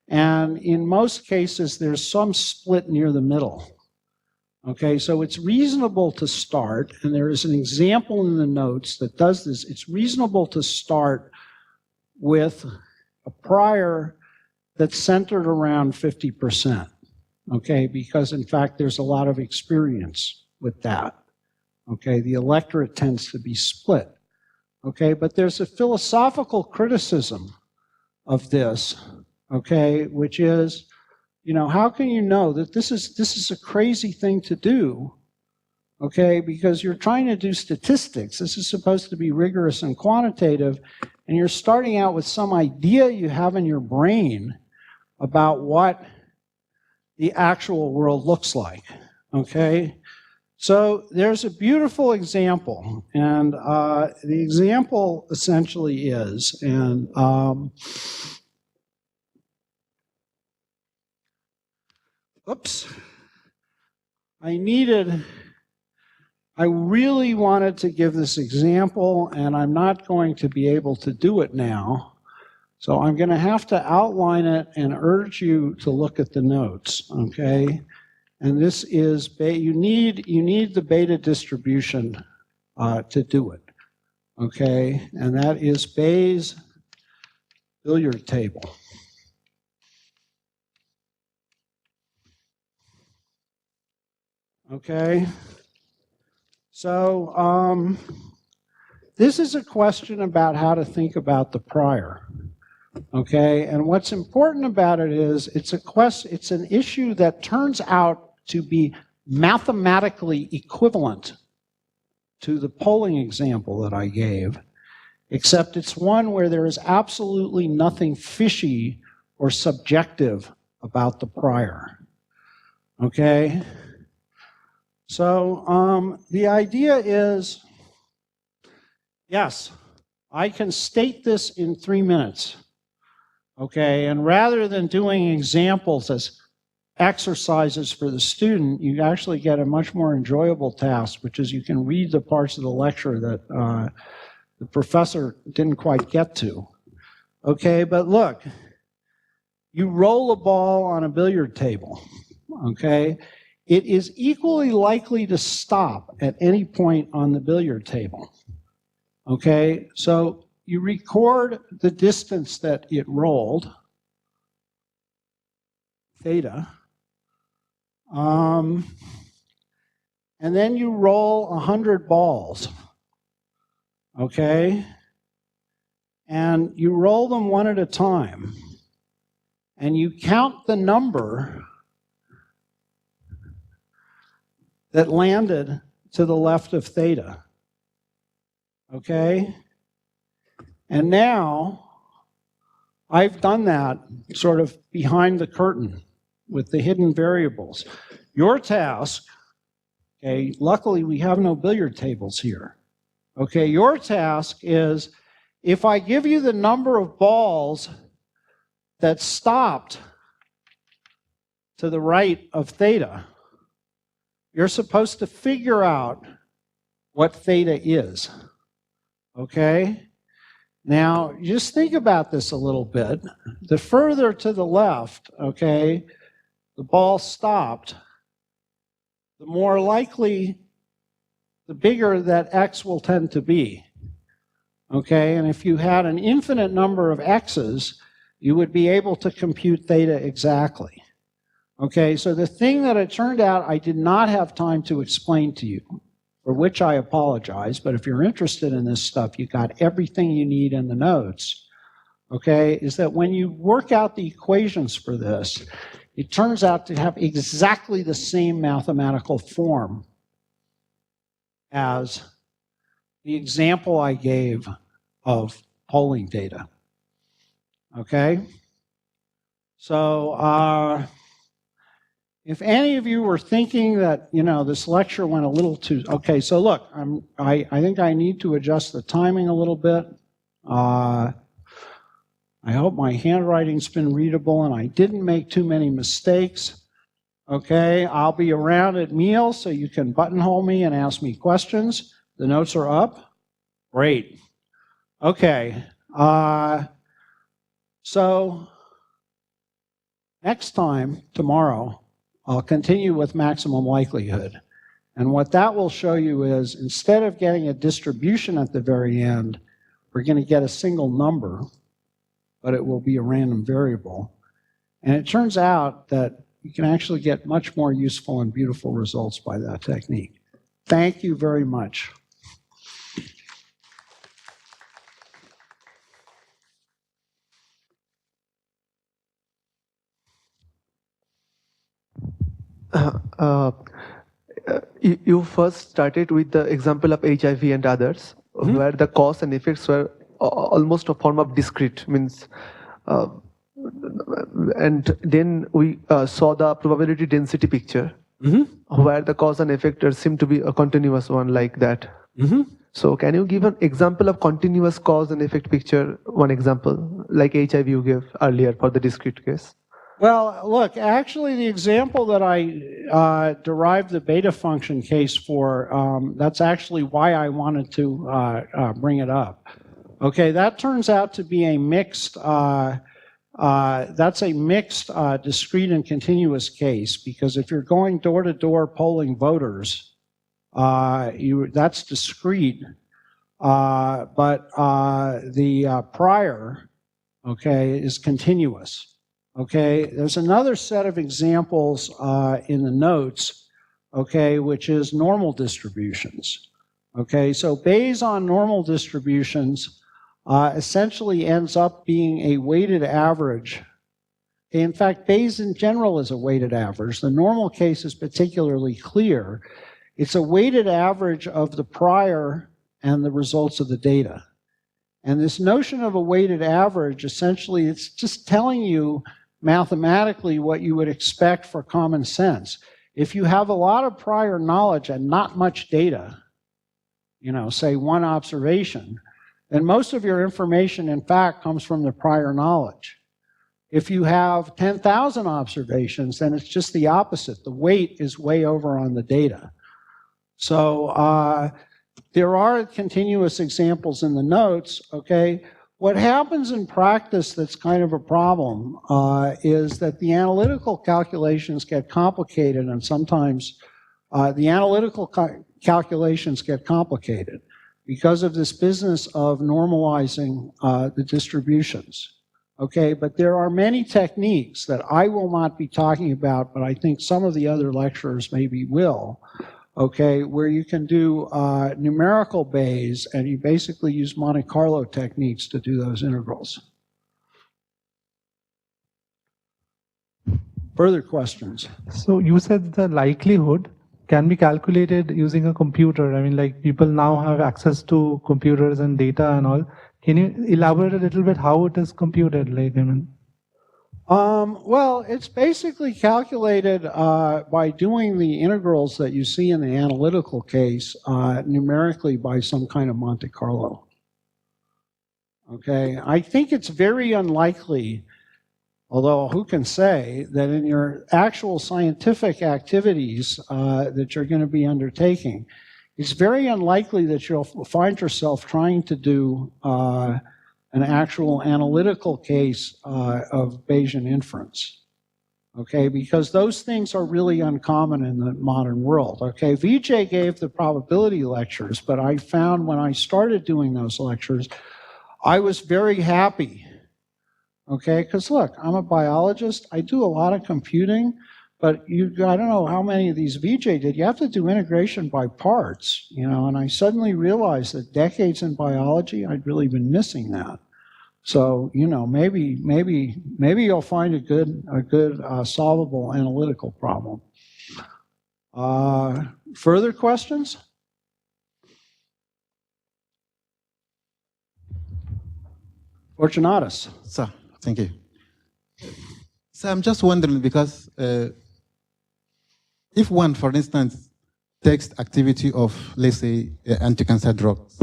And in most cases, there's some split near the middle. Okay, so it's reasonable to start, and there is an example in the notes that does this. It's reasonable to start with a prior that's centered around 50%, okay? Because in fact, there's a lot of experience with that, okay? The electorate tends to be split, okay? But there's a philosophical criticism of this, okay, which is, you know, how can you know that this is a crazy thing to do, okay, because you're trying to do statistics. This is supposed to be rigorous and quantitative, and you're starting out with some idea you have in your brain about what the actual world looks like, okay? So there's a beautiful example, and the example essentially is, and oops, I really wanted to give this example, and I'm not going to be able to do it now. So I'm going to have to outline it and urge you to look at the notes, okay? And this is, you need the beta distribution to do it, okay? And that is Bayes' billiard table. Okay? So this is a question about how to think about the prior. Okay, and what's important about it is it's an issue that turns out to be mathematically equivalent to the polling example that I gave, except it's one where there is absolutely nothing fishy or subjective about the prior. Okay? So the idea is, yes, I can state this in 3 minutes. Okay, and rather than doing examples as exercises for the student, you actually get a much more enjoyable task, which is you can read the parts of the lecture that the professor didn't quite get to. Okay, but look, you roll a ball on a billiard table, okay? It is equally likely to stop at any point on the billiard table, okay? So you record the distance that it rolled, theta, and then you roll 100 balls, okay? And you roll them one at a time, and you count the number that landed to the left of theta, okay? And now, I've done that sort of behind the curtain with the hidden variables. Your task, okay, luckily we have no billiard tables here. Okay, your task is, if I give you the number of balls that stopped to the right of theta, you're supposed to figure out what theta is, okay? Now, just think about this a little bit. The further to the left, okay, the ball stopped, the more likely, the bigger that x will tend to be, okay? And if you had an infinite number of x's, you would be able to compute theta exactly. Okay, so the thing that it turned out I did not have time to explain to you, for which I apologize, but if you're interested in this stuff, you got everything you need in the notes, okay, is that when you work out the equations for this, it turns out to have exactly the same mathematical form as the example I gave of polling data, okay? So, if any of you were thinking that, you know, this lecture went a little too, okay, so look, I think I need to adjust the timing a little bit. I hope my handwriting's been readable and I didn't make too many mistakes. Okay, I'll be around at meals so you can buttonhole me and ask me questions. The notes are up. Great. Okay, so next time, tomorrow, I'll continue with maximum likelihood. And what that will show you is, instead of getting a distribution at the very end, we're going to get a single number, but it will be a random variable. And it turns out that you can actually get much more useful and beautiful results by that technique. Thank you very much. You first started with the example of HIV and others, where the cause and effects were almost a form of discrete, means, and then we saw the probability density picture, where the cause and effect seem to be a continuous one like that. So can you give an example of continuous cause and effect picture, one example, like HIV you gave earlier for the discrete case? Well, look, actually the example that I derived the beta function case for, that's actually why I wanted to bring it up. Okay, that turns out to be a mixed, that's a mixed discrete and continuous case, because if you're going door-to-door polling voters, that's discrete, but the prior, okay, is continuous. Okay, there's another set of examples in the notes, okay, which is normal distributions. Okay, so Bayes on normal distributions essentially ends up being a weighted average. In fact, Bayes in general is a weighted average. The normal case is particularly clear. It's a weighted average of the prior and the results of the data. And this notion of a weighted average, essentially, it's just telling you mathematically what you would expect for common sense. If you have a lot of prior knowledge and not much data, you know, say one observation, then most of your information, in fact, comes from the prior knowledge. If you have 10,000 observations, then it's just the opposite. The weight is way over on the data. So there are continuous examples in the notes, okay? What happens in practice that's kind of a problem is that the analytical calculations get complicated, and sometimes the analytical calculations get complicated because of this business of normalizing the distributions. Okay, but there are many techniques that I will not be talking about, but I think some of the other lecturers maybe will. Okay, where you can do numerical Bayes, and you basically use Monte Carlo techniques to do those integrals. Further questions? So you said the likelihood can be calculated using a computer. I mean, like, people now have access to computers and data and all. Can you elaborate a little bit how it is computed? Like, I mean, well, it's basically calculated by doing the integrals that you see in the analytical case numerically by some kind of Monte Carlo. Okay, I think it's very unlikely, although who can say, that in your actual scientific activities that you're going to be undertaking, it's very unlikely that you'll find yourself trying to do an actual analytical case of Bayesian inference, okay? Because those things are really uncommon in the modern world, okay? Vijay gave the probability lectures, but I found when I started doing those lectures, I was very happy, okay? Because look, I'm a biologist, I do a lot of computing, but I don't know how many of these Vijay did. You have to do integration by parts, you know, and I suddenly realized that decades in biology, I'd really been missing that. So, you know, maybe you'll find a good solvable analytical problem. Further questions? Fortunatus. Sir, thank you. So I'm just wondering, because if one, for instance, takes activity of, let's say, anti-cancer drugs.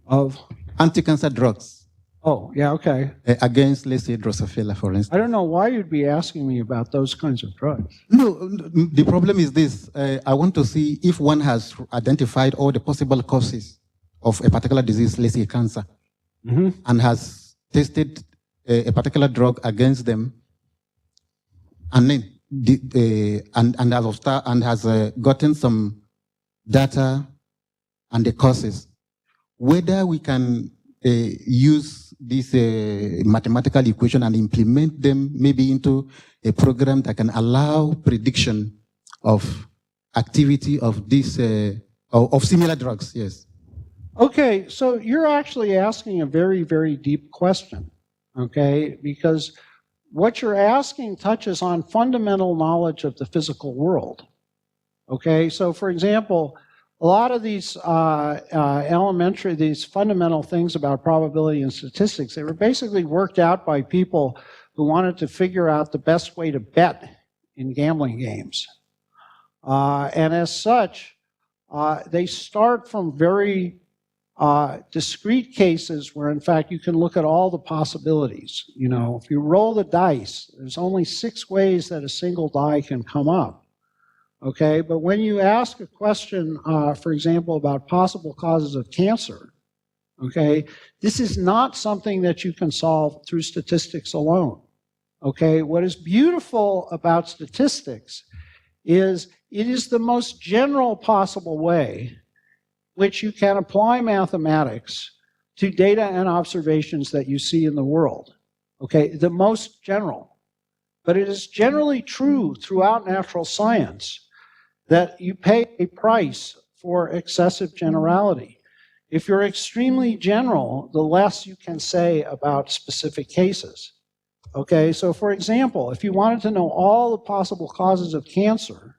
Of? Anti-cancer drugs. Oh, yeah, okay. Against, let's say, Drosophila, for instance. I don't know why you'd be asking me about those kinds of drugs. No, the problem is this. I want to see if one has identified all the possible causes of a particular disease, let's say cancer, and has tested a particular drug against them, and then has gotten some data and the causes. Whether we can use these mathematical equation and implement them maybe into a program that can allow prediction of activity of these of similar drugs. Yes. Okay, so you're actually asking a very, very deep question, okay? Because what you're asking touches on fundamental knowledge of the physical world, okay? So for example, a lot of these these fundamental things about probability and statistics, they were basically worked out by people who wanted to figure out the best way to bet in gambling games. And as such, they start from very discrete cases where, in fact, you can look at all the possibilities. You know, if you roll the dice, there's only 6 ways that a single die can come up. Okay, but when you ask a question, for example, about possible causes of cancer, okay, this is not something that you can solve through statistics alone. Okay, what is beautiful about statistics is it is the most general possible way which you can apply mathematics to data and observations that you see in the world. Okay, the most general. But it is generally true throughout natural science that you pay a price for excessive generality. If you're extremely general, the less you can say about specific cases. Okay, so for example, if you wanted to know all the possible causes of cancer,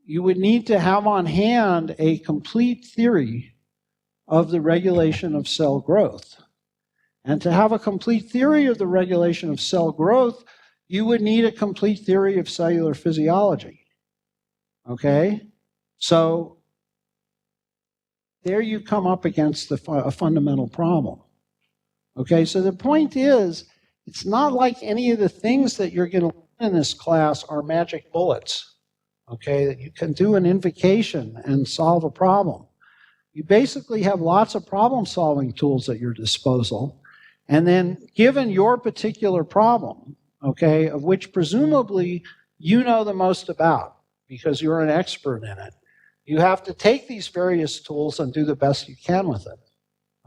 you would need to have on hand a complete theory of the regulation of cell growth. And to have a complete theory of the regulation of cell growth, you would need a complete theory of cellular physiology. Okay? So there you come up against a fundamental problem. Okay, so the point is, it's not like any of the things that you're going to learn in this class are magic bullets. Okay, that you can do an invocation and solve a problem. You basically have lots of problem-solving tools at your disposal, and then given your particular problem, okay, of which presumably you know the most about because you're an expert in it, you have to take these various tools and do the best you can with it.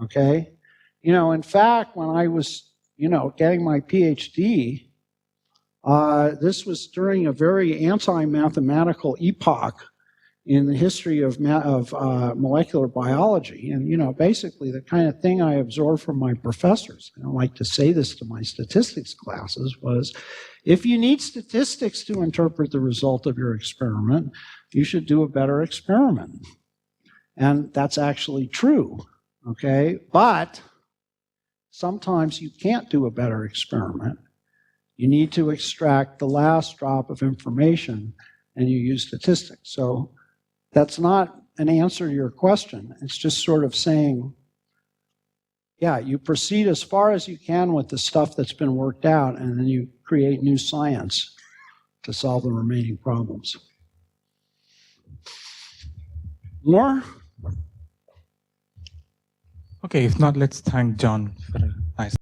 Okay? You know, in fact, when I was, getting my PhD, this was during a very anti-mathematical epoch in the history of molecular biology. And, basically the kind of thing I absorbed from my professors, I don't like to say this to my statistics classes, was if you need statistics to interpret the result of your experiment, you should do a better experiment. And that's actually true, okay? But sometimes you can't do a better experiment. You need to extract the last drop of information, and you use statistics. So that's not an answer to your question. It's just sort of saying, yeah, you proceed as far as you can with the stuff that's been worked out, and then you create new science to solve the remaining problems. More? Okay, if not, let's thank John for a nice